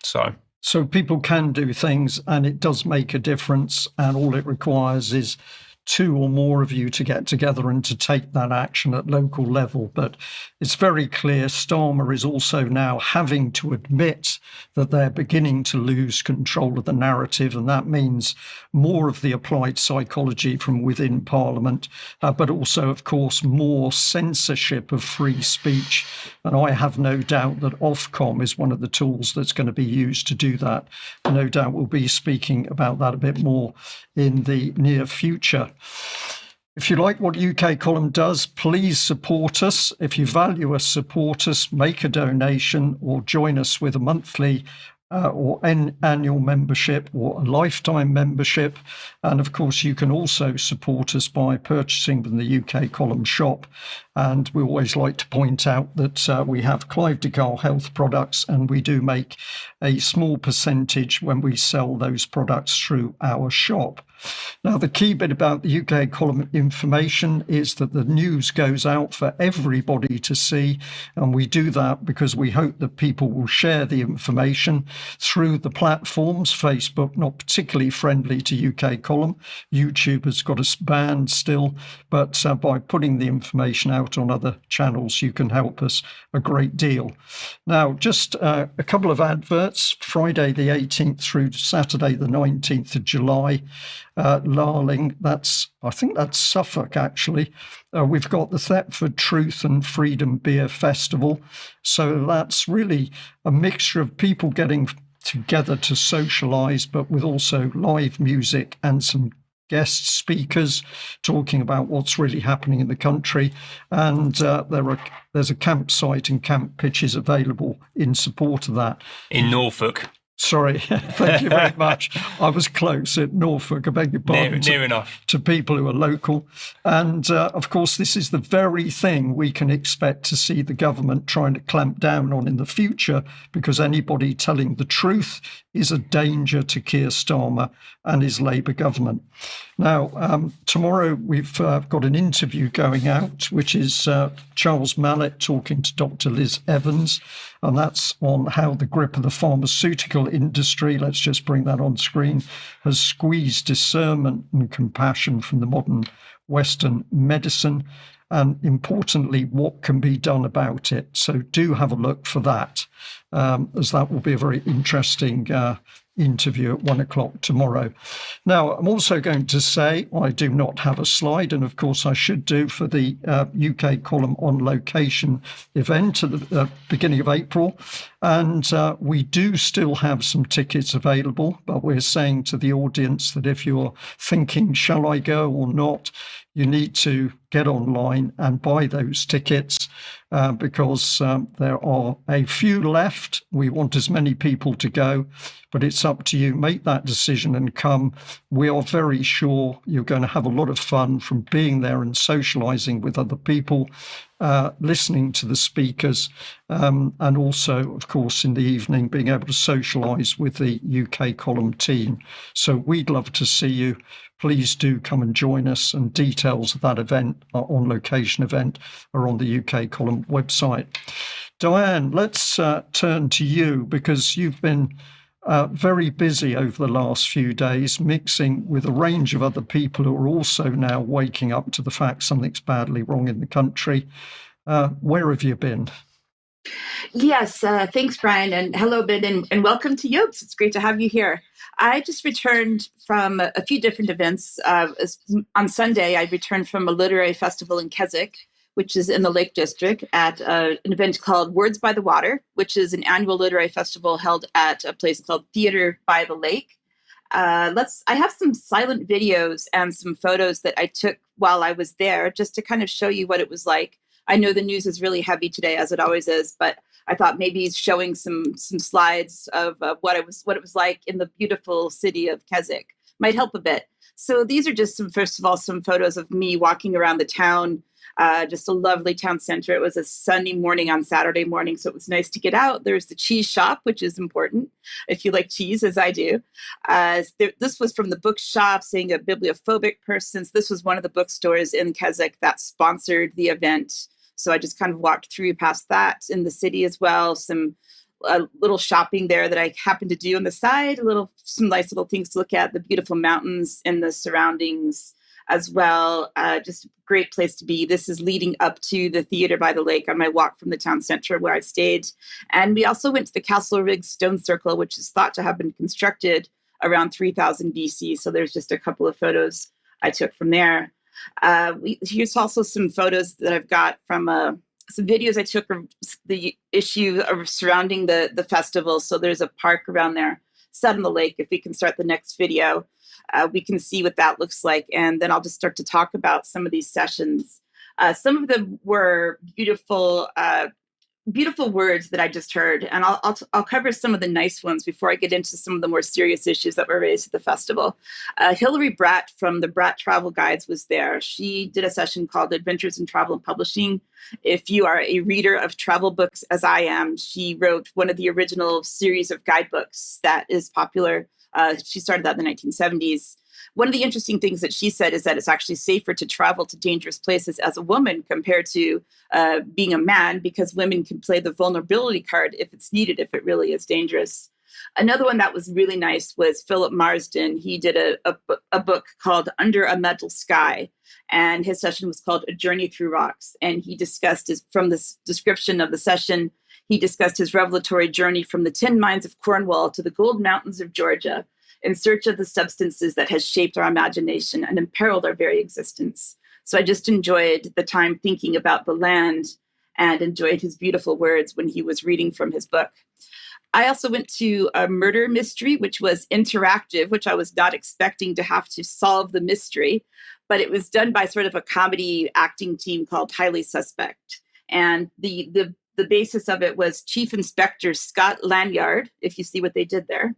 So people can do things, and it does make a difference, and all it requires is 2 or more of you to get together and to take that action at local level. But it's very clear Starmer is also now having to admit that they're beginning to lose control of the narrative, and that means more of the applied psychology from within Parliament, but also, of course, more censorship of free speech. And I have no doubt that Ofcom is one of the tools that's going to be used to do that. No doubt we'll be speaking about that a bit more in the near future. If you like what UK Column does, please support us. If you value us, support us, make a donation, or join us with a monthly or an annual membership or a lifetime membership. And of course, you can also support us by purchasing from the UK Column shop. And we always like to point out that we have Clive de Gaulle health products, and we do make a small percentage when we sell those products through our shop. Now, the key bit about the UK column information is that the news goes out for everybody to see, and we do that because we hope that people will share the information through the platforms. Facebook, not particularly friendly to UK column. YouTube has got us banned still, but by putting the information out on other channels, you can help us a great deal. Now, just a couple of adverts. Friday the 18th through Saturday the 19th of July, Larling, I think that's Suffolk actually. We've got the Thetford Truth and Freedom Beer Festival. So that's really a mixture of people getting together to socialise, but with also live music and some guest speakers talking about what's really happening in the country. And there's a campsite and camp pitches available in support of that. In Norfolk. Sorry, thank you very much. I was close at Norfolk, I beg your pardon. Near enough. To people who are local. And of course, this is the very thing we can expect to see the government trying to clamp down on in the future, because anybody telling the truth is a danger to Keir Starmer and his Labour government. Now, tomorrow we've got an interview going out, which is Charles Mallet talking to Dr. Liz Evans, and that's on how the grip of the pharmaceutical industry, let's just bring that on screen, has squeezed discernment and compassion from the modern Western medicine, and importantly, what can be done about it. So do have a look for that, as that will be a very interesting interview at 1:00 tomorrow. Now, I'm also going to say I do not have a slide, and of course I should do, for the UK column on location event at the beginning of April. And we do still have some tickets available, but we're saying to the audience that if you're thinking, shall I go or not, you need to get online and buy those tickets because there are a few left. We want as many people to go, but it's up to you. Make that decision and come. We are very sure you're going to have a lot of fun from being there and socialising with other people, listening to the speakers, and also, of course, in the evening, being able to socialise with the UK column team. So we'd love to see you. Please do come and join us, and details of that event, on location event, are on the UK column website. Diane, let's turn to you, because you've been very busy over the last few days, mixing with a range of other people who are also now waking up to the fact something's badly wrong in the country. Where have you been? Yes, thanks, Brian, and hello, Ben, and welcome to Jobst. It's great to have you here. I just returned from a few different events. On Sunday, I returned from a literary festival in Keswick, which is in the Lake District, at an event called Words by the Water, which is an annual literary festival held at a place called Theatre by the Lake. I have some silent videos and some photos that I took while I was there, just to kind of show you what it was like. I know the news is really heavy today, as it always is, but I thought maybe showing some slides of what it was like in the beautiful city of Keswick might help a bit. So these are just first of all, some photos of me walking around the town, just a lovely town center. It was a sunny morning on Saturday morning, so it was nice to get out. There's the cheese shop, which is important if you like cheese, as I do. This was from the bookshop, seeing a bibliophobic person. This was one of the bookstores in Keswick that sponsored the event. So I just kind of walked through past that in the city as well. Some little shopping there that I happened to do on the side, some nice little things to look at, the beautiful mountains and the surroundings as well. Just a great place to be. This is leading up to the Theatre by the Lake on my walk from the town center where I stayed. And we also went to the Castle Rigg Stone Circle, which is thought to have been constructed around 3000 BC. So there's just a couple of photos I took from there. Here's also some photos that I've got from some videos I took of the issue surrounding the festival. So there's a park around there, set on the lake. If we can start the next video, we can see what that looks like. And then I'll just start to talk about some of these sessions. Some of them were beautiful words that I just heard. And I'll cover some of the nice ones before I get into some of the more serious issues that were raised at the festival. Hilary Bratt from the Bratt Travel Guides was there. She did a session called Adventures in Travel and Publishing. If you are a reader of travel books, as I am, she wrote one of the original series of guidebooks that is popular She started that in the 1970s. One of the interesting things that she said is that it's actually safer to travel to dangerous places as a woman compared to being a man, because women can play the vulnerability card if it's needed, if it really is dangerous. Another one that was really nice was Philip Marsden. He did a book called Under a Metal Sky, and his session was called A Journey Through Rocks. And he discussed from this description of the session, he discussed his revelatory journey from the tin mines of Cornwall to the gold mountains of Georgia in search of the substances that has shaped our imagination and imperiled our very existence. So I just enjoyed the time thinking about the land and enjoyed his beautiful words when he was reading from his book. I also went to a murder mystery, which was interactive, which I was not expecting to have to solve the mystery, but it was done by sort of a comedy acting team called Highly Suspect. And the basis of it was Chief Inspector Scott Lanyard, if you see what they did there,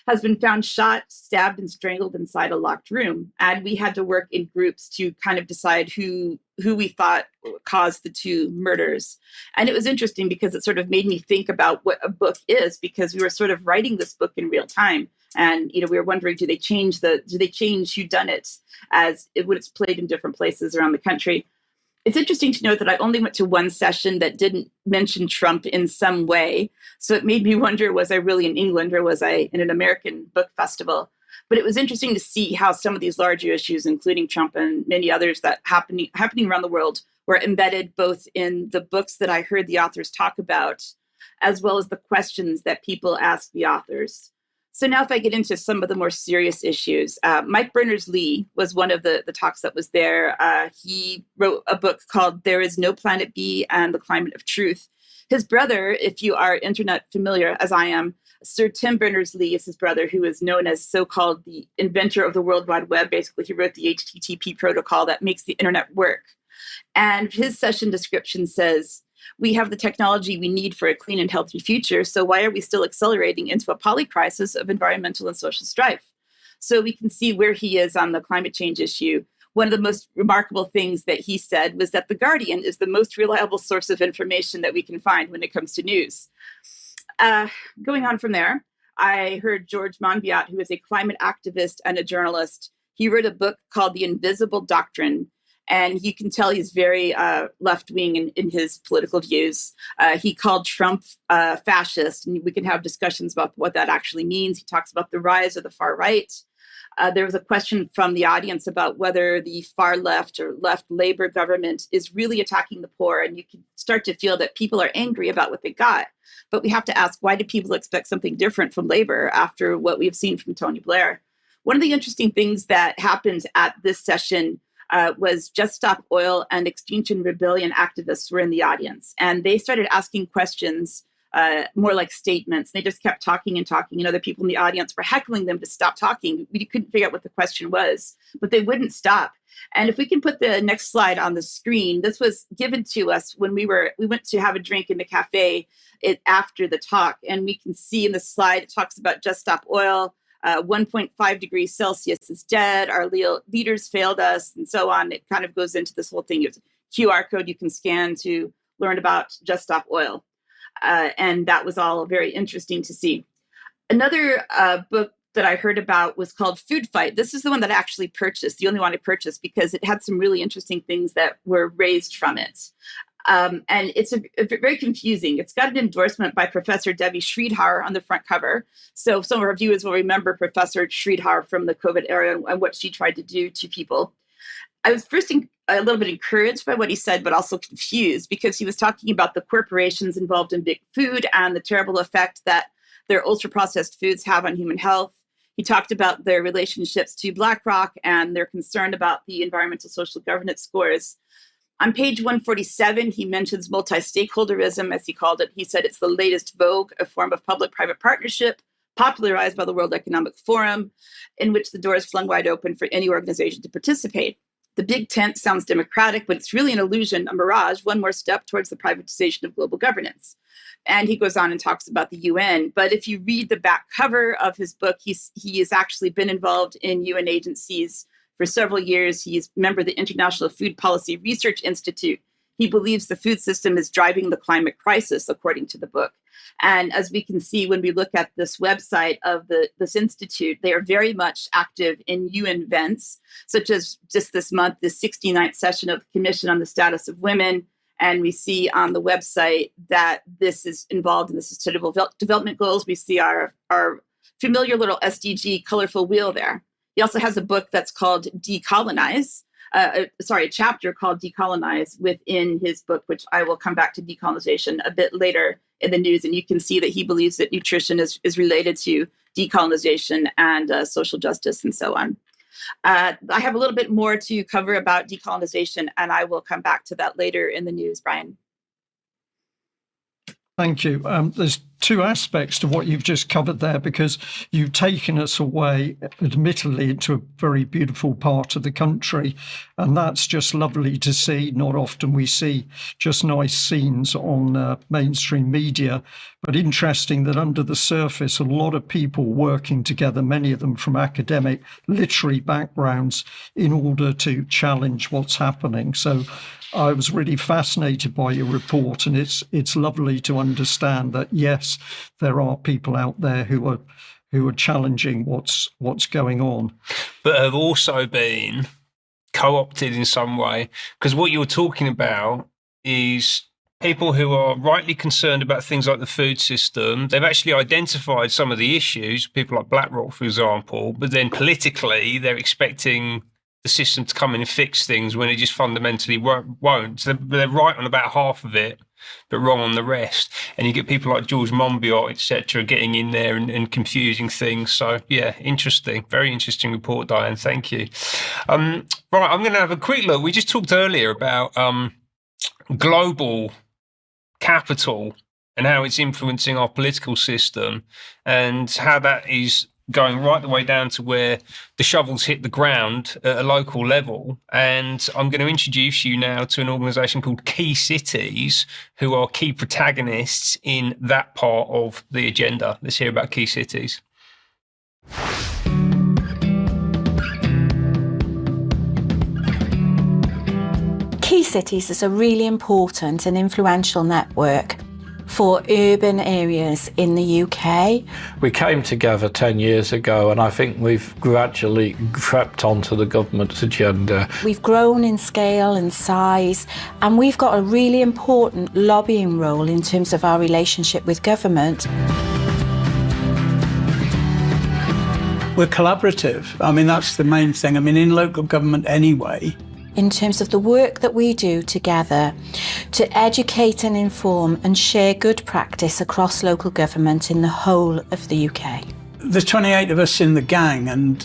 has been found shot, stabbed, and strangled inside a locked room. And we had to work in groups to kind of decide who we thought caused the two murders. And it was interesting because it sort of made me think about what a book is, because we were sort of writing this book in real time. And, we were wondering, do they change whodunit as when it's played in different places around the country? It's interesting to note that I only went to one session that didn't mention Trump in some way. So it made me wonder, was I really in England or was I in an American book festival? But it was interesting to see how some of these larger issues, including Trump and many others that happening around the world, were embedded both in the books that I heard the authors talk about, as well as the questions that people ask the authors. So now if I get into some of the more serious issues, Mike Berners-Lee was one of the talks that was there. He wrote a book called There Is No Planet B and the Climate of Truth. His brother, if you are internet familiar, as I am, Sir Tim Berners-Lee is his brother, who is known as so-called the inventor of the World Wide Web. Basically, he wrote the HTTP protocol that makes the internet work. And his session description says, we have the technology we need for a clean and healthy future, so why are we still accelerating into a polycrisis of environmental and social strife? So we can see where he is on the climate change issue. One of the most remarkable things that he said was that The Guardian is the most reliable source of information that we can find when it comes to news. Going on from there, I heard George Monbiot, who is a climate activist and a journalist. He wrote a book called The Invisible Doctrine, and you can tell he's very left-wing in his political views. He called Trump fascist, and we can have discussions about what that actually means. He talks about the rise of the far right. There was a question from the audience about whether the far left or left Labor government is really attacking the poor, and you can start to feel that people are angry about what they got. But we have to ask, why do people expect something different from Labor after what we've seen from Tony Blair? One of the interesting things that happened at this session was Just Stop Oil and Extinction Rebellion activists were in the audience, and they started asking questions more like statements. They just kept talking and talking, and other people in the audience were heckling them to stop talking. We couldn't figure out what the question was, but they wouldn't stop. And if we can put the next slide on the screen, this was given to us when we went to have a drink in the cafe after the talk, and we can see in the slide it talks about Just Stop Oil. 1.5 degrees Celsius is dead. Our leaders failed us, and so on. It kind of goes into this whole thing. There's a QR code you can scan to learn about Just Stop Oil. And that was all very interesting to see. Another book that I heard about was called Food Fight. This is the one that I actually purchased, the only one I purchased, because it had some really interesting things that were raised from it. And it's very confusing. It's got an endorsement by Professor Debbie Sridhar on the front cover. So some of our viewers will remember Professor Sridhar from the COVID era and what she tried to do to people. I was first a little bit encouraged by what he said, but also confused, because he was talking about the corporations involved in big food and the terrible effect that their ultra-processed foods have on human health. He talked about their relationships to BlackRock and their concern about the environmental social governance scores. On page 147, he mentions multi-stakeholderism, as he called it. He said it's the latest vogue, a form of public-private partnership popularized by the World Economic Forum, in which the door is flung wide open for any organization to participate. The big tent sounds democratic, but it's really an illusion, a mirage, one more step towards the privatization of global governance. And he goes on and talks about the UN. But if you read the back cover of his book, he has actually been involved in UN agencies for several years. He's a member of the International Food Policy Research Institute. he believes the food system is driving the climate crisis, according to the book. And as we can see when we look at this website of this institute, they are very much active in UN events, such as just this month, the 69th session of the Commission on the Status of Women. And we see on the website that this is involved in the Sustainable Development Goals. We see our familiar little SDG colorful wheel there. He also has a book that's called Decolonize. A chapter called Decolonize within his book, which I will come back to decolonization a bit later in the news. And you can see that he believes that nutrition is related to decolonization and social justice and so on. I have a little bit more to cover about decolonization, and I will come back to that later in the news, Brian. Thank you. There's two aspects to what you've just covered there, because you've taken us away, admittedly, into a very beautiful part of the country. And that's just lovely to see. Not often we see just nice scenes on mainstream media, but interesting that under the surface, a lot of people working together, many of them from academic, literary backgrounds, in order to challenge what's happening. So I was really fascinated by your report, and it's lovely to understand that, yes, there are people out there who are challenging what's going on, but have also been co-opted in some way. Because what you're talking about is people who are rightly concerned about things like the food system. They've actually identified some of the issues, people like BlackRock, for example, but then politically they're expecting the system to come in and fix things when it just fundamentally won't. So they're right on about half of it, but wrong on the rest. And you get people like George Monbiot, etc., getting in there and confusing things. So yeah, interesting, very interesting report, Diane. Thank you. Right, I'm going to have a quick look. We just talked earlier about global capital and how it's influencing our political system, and how that is going right the way down to where the shovels hit the ground at a local level. And I'm going to introduce you now to an organisation called Key Cities, who are key protagonists in that part of the agenda. Let's hear about Key Cities. Key Cities is a really important and influential network for urban areas in the UK. We came together 10 years ago, and I think we've gradually crept onto the government's agenda. We've grown in scale and size, and we've got a really important lobbying role in terms of our relationship with government. We're collaborative. I mean, that's the main thing. I mean, in local government anyway, in terms of the work that we do together to educate and inform and share good practice across local government in the whole of the UK. There's 28 of us in the gang, and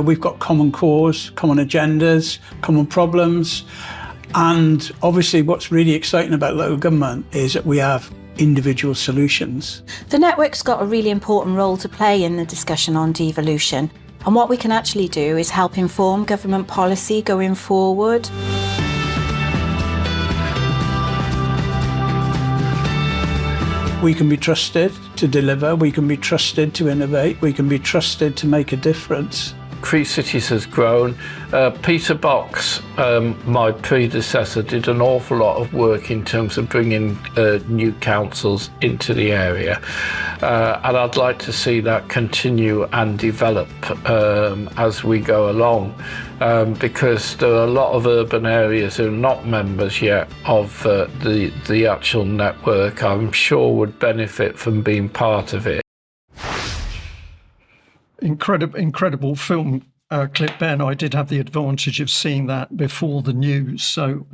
we've got common cause, common agendas, common problems. And obviously what's really exciting about local government is that we have individual solutions. The network's got a really important role to play in the discussion on devolution. And what we can actually do is help inform government policy going forward. We can be trusted to deliver, we can be trusted to innovate, we can be trusted to make a difference. Key Cities has grown. Peter Box, my predecessor, did an awful lot of work in terms of bringing new councils into the area. And I'd like to see that continue and develop as we go along, because there are a lot of urban areas who are not members yet of the actual network. I'm sure would benefit from being part of it. Incredible film clip, Ben. I did have the advantage of seeing that before the news. So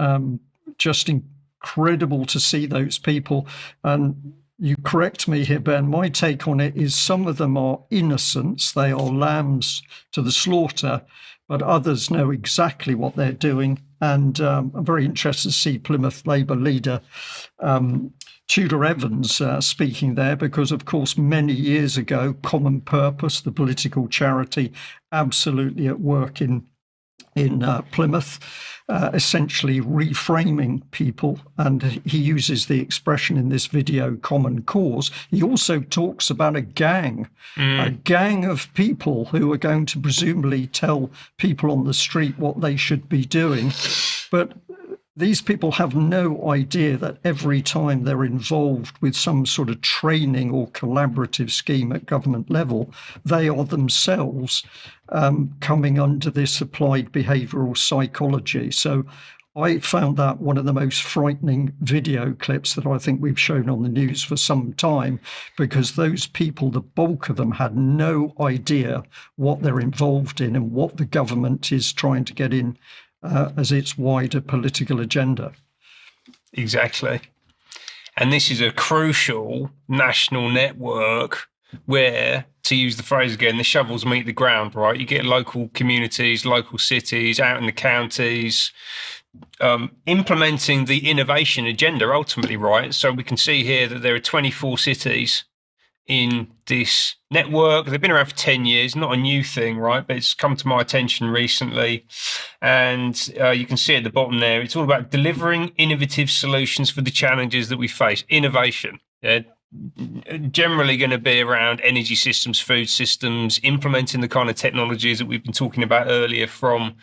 just incredible to see those people. And you correct me here, Ben. My take on it is some of them are innocents. They are lambs to the slaughter, but others know exactly what they're doing. And I'm very interested to see Plymouth Labour leader Tudor Evans speaking there, because, of course, many years ago, Common Purpose, the political charity, absolutely at work in Plymouth, essentially reframing people. And he uses the expression in this video, common cause. He also talks about a gang of people who are going to presumably tell people on the street what they should be doing. But these people have no idea that every time they're involved with some sort of training or collaborative scheme at government level, they are themselves coming under this applied behavioural psychology. So I found that one of the most frightening video clips that I think we've shown on the news for some time, because those people, the bulk of them, had no idea what they're involved in and what the government is trying to get in as its wider political agenda. Exactly. And this is a crucial national network where, to use the phrase again, the shovels meet the ground, right? You get local communities, local cities, out in the counties, implementing the innovation agenda ultimately, right? So we can see here that there are 24 cities in this network. They've been around for 10 years, not a new thing, right? But it's come to my attention recently. And you can see at the bottom there, it's all about delivering innovative solutions for the challenges that we face. Innovation, generally going to be around energy systems, food systems, implementing the kind of technologies that we've been talking about earlier from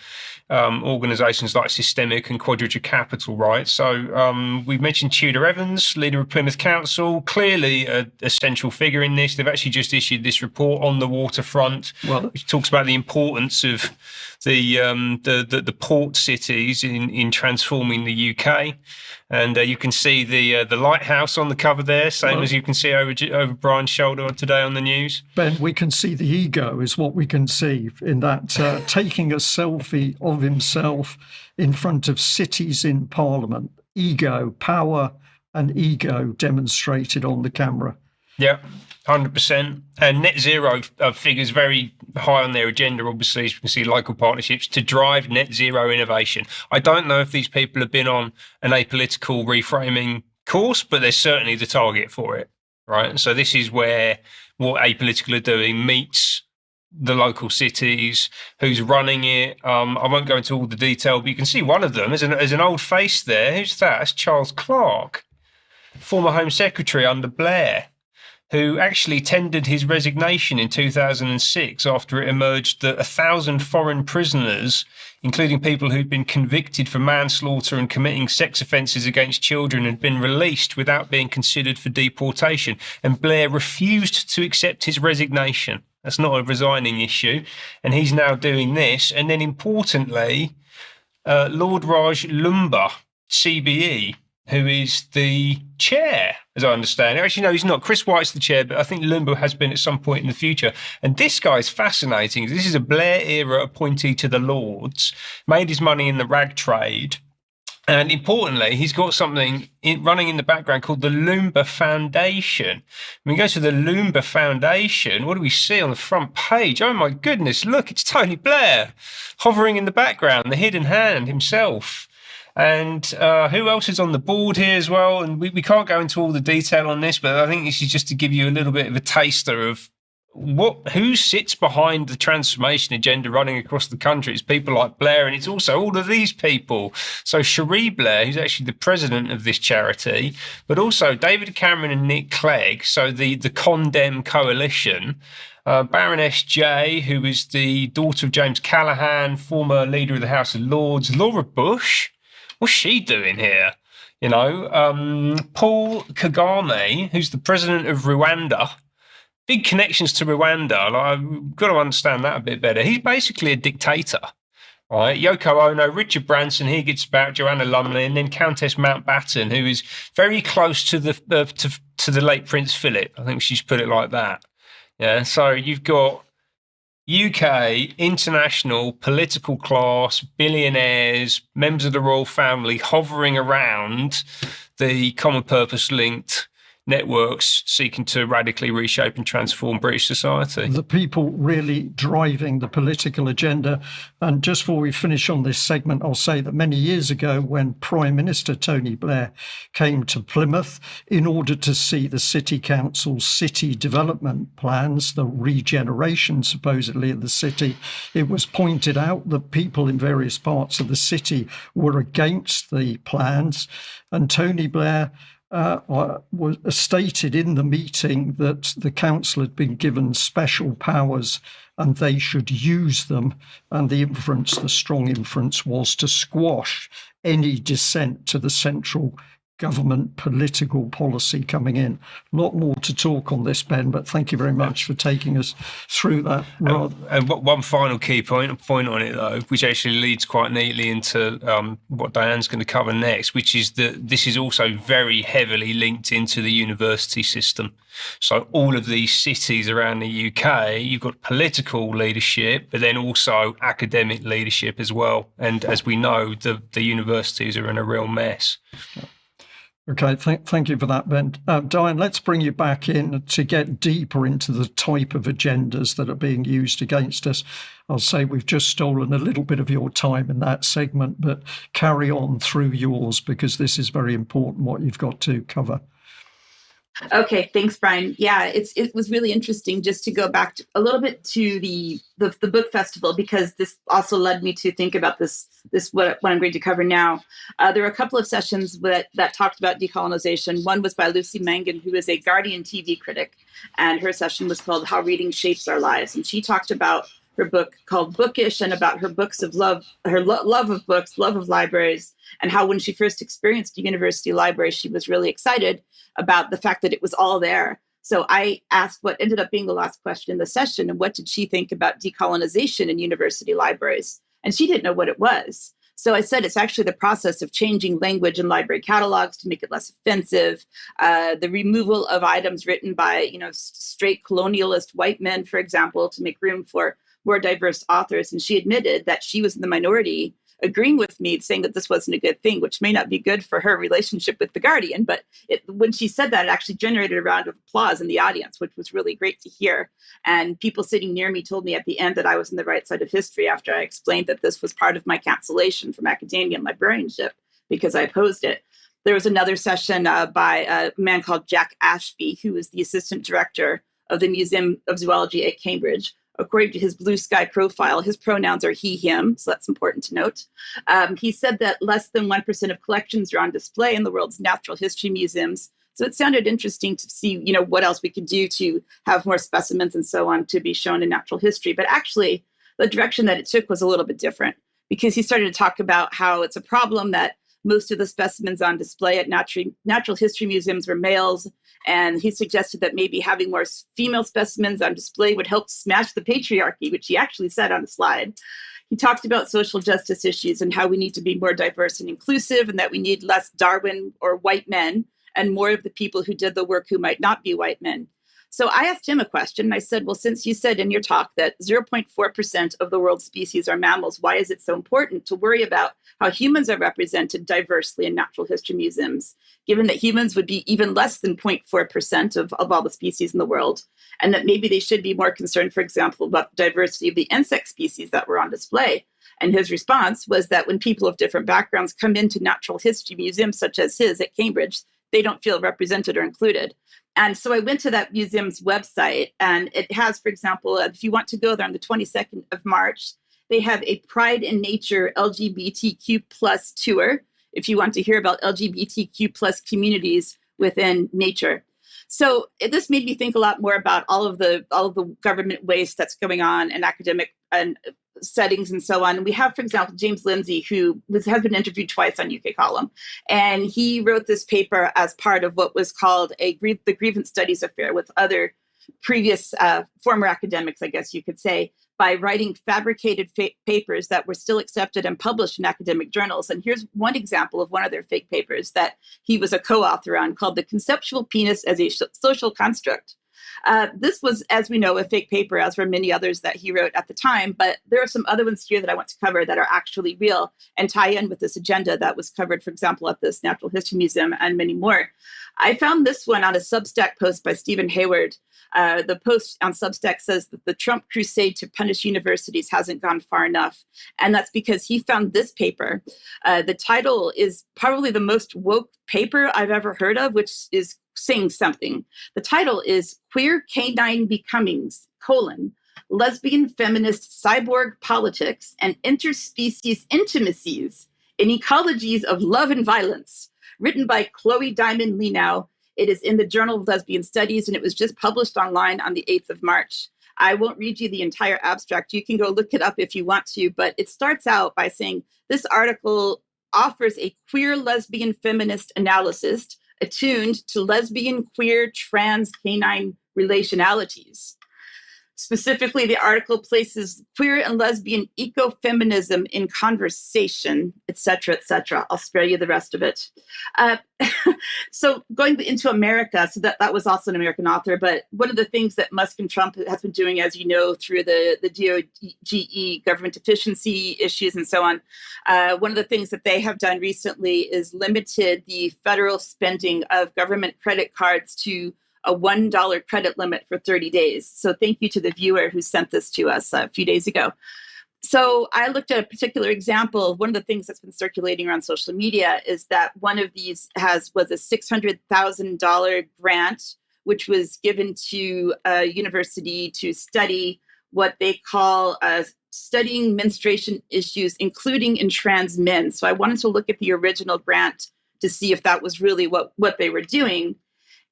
organisations like Systemic and Quadrature Capital, right? So we've mentioned Tudor Evans, leader of Plymouth Council, clearly a central figure in this. They've actually just issued this report on the waterfront, which talks about the importance of the port cities in transforming the UK. And you can see the lighthouse on the cover there, same as you can see over Brian's shoulder today on the news. Ben, we can see the ego is what we can see in that taking a selfie of himself in front of cities in Parliament. Ego, power and ego demonstrated on the camera. Yeah, 100%. And net zero figures very high on their agenda, obviously, as you can see, local partnerships to drive net zero innovation. I don't know if these people have been on an apolitical reframing course, but they're certainly the target for it, right? So this is where what apolitical are doing meets the local cities, who's running it. I won't go into all the detail, but you can see one of them as an old face there. Who's that? That's Charles Clarke, former Home Secretary under Blair, who actually tendered his resignation in 2006 after it emerged that 1,000 foreign prisoners, including people who'd been convicted for manslaughter and committing sex offences against children, had been released without being considered for deportation. And Blair refused to accept his resignation. That's not a resigning issue. And he's now doing this. And then importantly, Lord Raj Lumba, CBE, who is the chair, as I understand it. Actually, no, he's not. Chris White's the chair, but I think Lumba has been at some point in the future. And this guy's fascinating. This is a Blair-era appointee to the Lords, made his money in the rag trade. And importantly, he's got something running in the background called the Lumba Foundation. When we go to the Lumba Foundation, what do we see on the front page? Oh, my goodness, look, it's Tony Blair hovering in the background, the hidden hand himself. And who else is on the board here as well? And we can't go into all the detail on this, but I think this is just to give you a little bit of a taster of who sits behind the transformation agenda running across the country. It's people like Blair, and it's also all of these people. So Cherie Blair, who's actually the president of this charity, but also David Cameron and Nick Clegg, so the Condemn Coalition, Baroness Jay, who is the daughter of James Callaghan, former leader of the House of Lords, Laura Bush. What's she doing here? You know, Paul Kagame, who's the president of Rwanda. Big connections to Rwanda. Like, I've got to understand that a bit better. He's basically a dictator, right? Yoko Ono, Richard Branson, he gets about, Joanna Lumley, and then Countess Mountbatten, who is very close to the late Prince Philip. I think she's put it like that. Yeah, so you've got UK, international, political class, billionaires, members of the royal family hovering around the common purpose linked networks seeking to radically reshape and transform British society. The people really driving the political agenda. And just before we finish on this segment, I'll say that many years ago, when Prime Minister Tony Blair came to Plymouth in order to see the City Council's city development plans, the regeneration supposedly of the city, it was pointed out that people in various parts of the city were against the plans. And Tony Blair was stated in the meeting that the council had been given special powers and they should use them. And the strong inference was to squash any dissent to the central government political policy coming in. A lot more to talk on this, Ben, but thank you very much for taking us through that. And one final key point on it, though, which actually leads quite neatly into what Diane's going to cover next, which is that this is also very heavily linked into the university system. So all of these cities around the UK, you've got political leadership, but then also academic leadership as well. And as we know, the universities are in a real mess. Okay, thank you for that, Ben. Diane, let's bring you back in to get deeper into the type of agendas that are being used against us. I'll say we've just stolen a little bit of your time in that segment, but carry on through yours because this is very important what you've got to cover. Okay, thanks, Brian. Yeah, it was really interesting just to go back a little bit to the book festival, because this also led me to think about this what I'm going to cover now. There were a couple of sessions that talked about decolonization. One was by Lucy Mangan, who is a Guardian TV critic, and her session was called How Reading Shapes Our Lives. And she talked about her book called Bookish and about her books of love, her love of books, love of libraries, and how when she first experienced a university library, she was really excited about the fact that it was all there. So I asked what ended up being the last question in the session, and what did she think about decolonization in university libraries? And she didn't know what it was. So I said, it's actually the process of changing language in library catalogs to make it less offensive, the removal of items written by, straight colonialist white men, for example, to make room for more diverse authors. And she admitted that she was in the minority, agreeing with me, saying that this wasn't a good thing, which may not be good for her relationship with The Guardian. But when she said that, it actually generated a round of applause in the audience, which was really great to hear. And people sitting near me told me at the end that I was on the right side of history after I explained that this was part of my cancellation from academia and librarianship because I opposed it. There was another session by a man called Jack Ashby, who is the assistant director of the Museum of Zoology at Cambridge. According to his Blue Sky profile, his pronouns are he, him, so that's important to note. He said that less than 1% of collections are on display in the world's natural history museums. So it sounded interesting to see, what else we could do to have more specimens and so on to be shown in natural history. But actually, the direction that it took was a little bit different, because he started to talk about how it's a problem that most of the specimens on display at natural history museums were males. And he suggested that maybe having more female specimens on display would help smash the patriarchy, which he actually said on the slide. He talked about social justice issues and how we need to be more diverse and inclusive, and that we need less Darwin or white men and more of the people who did the work who might not be white men. So I asked him a question. I said, well, since you said in your talk that 0.4% of the world's species are mammals, why is it so important to worry about how humans are represented diversely in natural history museums, given that humans would be even less than 0.4% of all the species in the world, and that maybe they should be more concerned, for example, about the diversity of the insect species that were on display? And his response was that when people of different backgrounds come into natural history museums, such as his at Cambridge, they don't feel represented or included. And so I went to that museum's website, and it has, for example, if you want to go there on the 22nd of March, they have a Pride in Nature LGBTQ plus tour, if you want to hear about LGBTQ plus communities within nature. So this made me think a lot more about all of the government waste that's going on in academic and settings and so on. And we have, for example, James Lindsay, who has been interviewed twice on UK Column. And he wrote this paper as part of what was called the Grievance Studies Affair with other previous former academics, I guess you could say, by writing fabricated papers that were still accepted and published in academic journals. And here's one example of one of their fake papers that he was a co-author on, called The Conceptual Penis as a Social Construct. This was, as we know, a fake paper, as were many others that he wrote at the time. But there are some other ones here that I want to cover that are actually real and tie in with this agenda that was covered, for example, at this Natural History Museum and many more. I found this one on a Substack post by Stephen Hayward. The post on Substack says that the Trump crusade to punish universities hasn't gone far enough. And that's because he found this paper. The title is probably the most woke paper I've ever heard of, which is saying something. The title is Queer Canine Becomings, Lesbian Feminist Cyborg Politics and Interspecies Intimacies in Ecologies of Love and Violence, written by Chloe Diamond Lenow. It is in the Journal of Lesbian Studies, and it was just published online on the 8th of March. I won't read you the entire abstract. You can go look it up if you want to, but it starts out by saying this article offers a queer lesbian feminist analysis attuned to lesbian, queer, trans, canine relationalities. Specifically, the article places queer and lesbian ecofeminism in conversation, et cetera, et cetera. I'll spare you the rest of it. So going into America, so that was also an American author, but one of the things that Musk and Trump has been doing, as you know, through the DOGE, government efficiency issues and so on, one of the things that they have done recently is limited the federal spending of government credit cards to a $1 credit limit for 30 days. So thank you to the viewer who sent this to us a few days ago. So I looked at a particular example. One of the things that's been circulating around social media is that one of these was a $600,000 grant, which was given to a university to study what they call studying menstruation issues, including in trans men. So I wanted to look at the original grant to see if that was really what they were doing.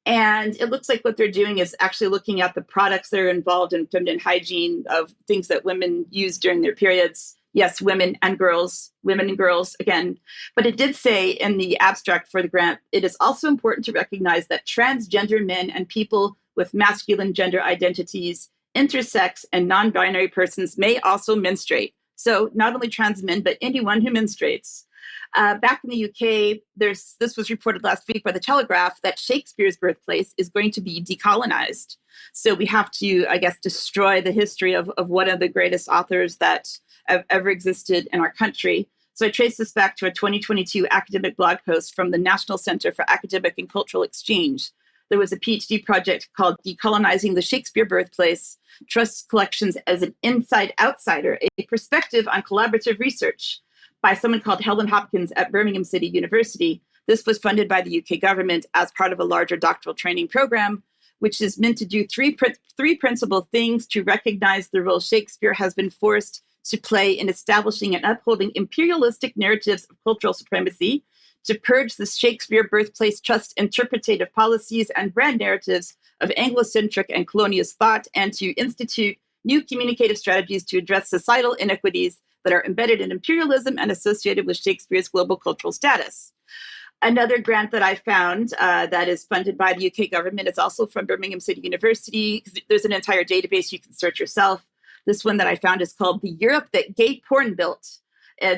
And it looks like what they're doing is actually looking at the products that are involved in feminine hygiene of things that women use during their periods. Yes, women and girls again. But it did say in the abstract for the grant, it is also important to recognize that transgender men and people with masculine gender identities, intersex and non-binary persons may also menstruate. So not only trans men, but anyone who menstruates. Back in the UK, this was reported last week by the Telegraph that Shakespeare's birthplace is going to be decolonized. So we have to, I guess, destroy the history of one of the greatest authors that have ever existed in our country. So I traced this back to a 2022 academic blog post from the National Center for Academic and Cultural Exchange. There was a PhD project called Decolonizing the Shakespeare Birthplace, Trusts Collections as an Inside Outsider, a perspective on collaborative research, by someone called Helen Hopkins at Birmingham City University. This was funded by the UK government as part of a larger doctoral training program, which is meant to do three principal things to recognize the role Shakespeare has been forced to play in establishing and upholding imperialistic narratives of cultural supremacy, to purge the Shakespeare birthplace trust interpretative policies and brand narratives of Anglocentric and colonialist thought, and to institute new communicative strategies to address societal inequities that are embedded in imperialism and associated with Shakespeare's global cultural status. Another grant that I found that is funded by the UK government is also from Birmingham City University. There's an entire database you can search yourself. This one that I found is called The Europe That Gay Porn Built.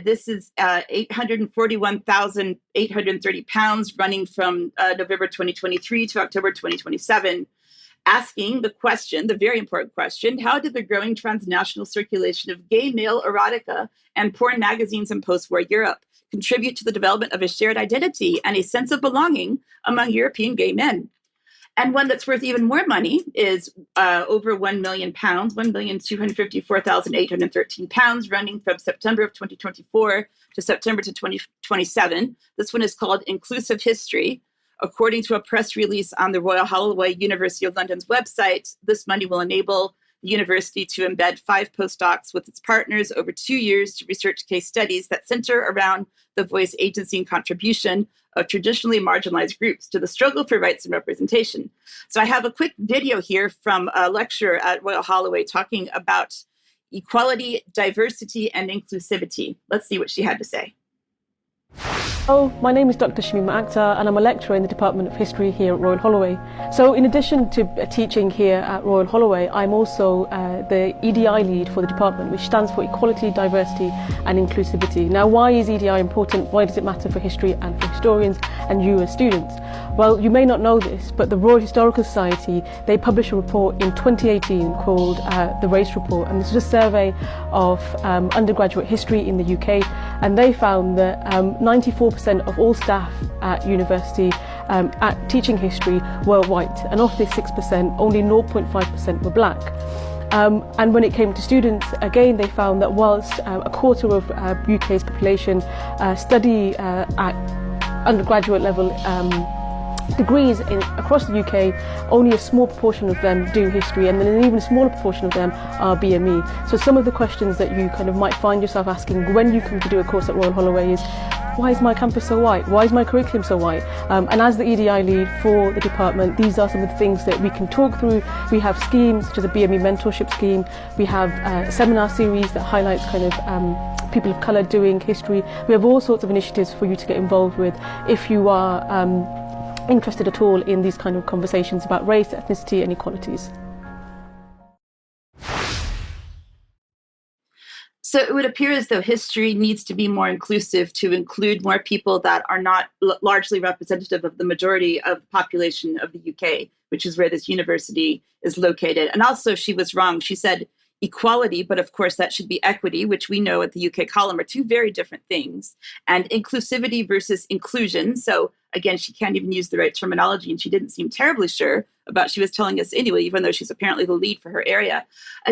This is 841,830 pounds running from November 2023 to October 2027. Asking the question, the very important question, how did the growing transnational circulation of gay male erotica and porn magazines in post-war Europe contribute to the development of a shared identity and a sense of belonging among European gay men? And one that's worth even more money is over £1 million, 1,254,813 pounds, running from September of 2024 to September to 2027. This one is called Inclusive History. According to a press release on the Royal Holloway University of London's website, this money will enable the university to embed 5 postdocs with its partners over 2 years to research case studies that center around the voice, agency, and contribution of traditionally marginalized groups to the struggle for rights and representation. So I have a quick video here from a lecturer at Royal Holloway talking about equality, diversity, and inclusivity. Let's see what she had to say. Oh, my name is Dr. Shamima Akhtar and I'm a lecturer in the Department of History here at Royal Holloway. So in addition to teaching here at Royal Holloway, I'm also the EDI lead for the department, which stands for Equality, Diversity and Inclusivity. Now, why is EDI important? Why does it matter for history and for historians and you as students? Well, you may not know this, but the Royal Historical Society, they published a report in 2018 called the Race Report, and this was a survey of undergraduate history in the UK, and they found that 94% of all staff at university at teaching history were white, and of this 6%, only 0.5% were black. And when it came to students, again, they found that whilst a quarter of UK's population study at undergraduate level degrees across the UK, only a small proportion of them do history, and then an even smaller proportion of them are BME. So some of the questions that you kind of might find yourself asking when you come to do a course at Royal Holloway is, why is my campus so white? Why is my curriculum so white? And as the EDI lead for the department, these are some of the things that we can talk through. We have schemes such as a BME mentorship scheme. We have a seminar series that highlights kind of people of colour doing history. We have all sorts of initiatives for you to get involved with if you are interested at all in these kind of conversations about race, ethnicity and equalities. So it would appear as though history needs to be more inclusive to include more people that are not largely representative of the majority of the population of the UK, which is where this university is located. And also she was wrong. She said equality, but of course that should be equity, which we know at the UK column are two very different things. And inclusivity versus inclusion. So again, she can't even use the right terminology, and she didn't seem terribly sure about she was telling us anyway, even though she's apparently the lead for her area.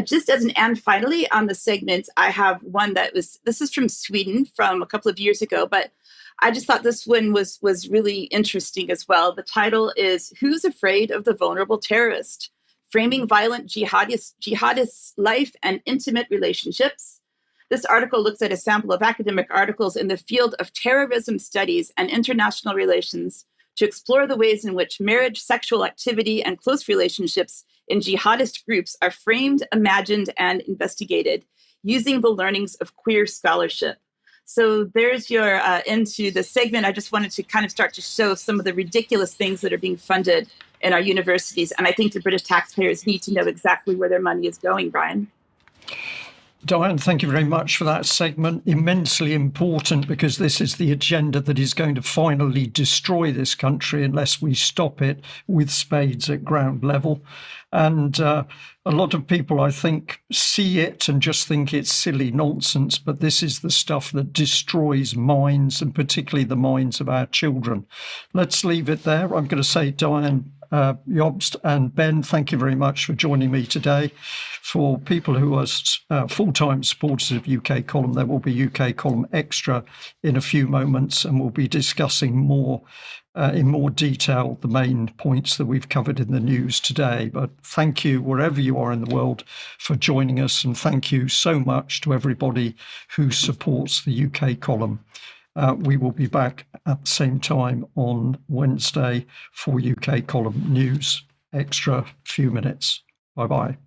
Just as an and finally on the segment, I have one this is from Sweden from a couple of years ago, but I just thought this one was really interesting as well. The title is Who's Afraid of the Vulnerable Terrorist? Framing Violent Jihadists' Life and Intimate Relationships. This article looks at a sample of academic articles in the field of terrorism studies and international relations to explore the ways in which marriage, sexual activity, and close relationships in jihadist groups are framed, imagined, and investigated using the learnings of queer scholarship. So there's your into the segment. I just wanted to kind of start to show some of the ridiculous things that are being funded in our universities. And I think the British taxpayers need to know exactly where their money is going, Brian. Diane, thank you very much for that segment. Immensely important, because this is the agenda that is going to finally destroy this country unless we stop it with spades at ground level. And a lot of people, I think, see it and just think it's silly nonsense, but this is the stuff that destroys minds, and particularly the minds of our children. Let's leave it there. I'm going to say, Diane, Jobst and Ben, thank you very much for joining me today. For people who are full-time supporters of UK Column, there will be UK Column Extra in a few moments, and we'll be discussing more in more detail the main points that we've covered in the news today. But thank you, wherever you are in the world, for joining us, and thank you so much to everybody who supports the UK Column. We will be back at the same time on Wednesday for UK Column News Extra few minutes. Bye-bye.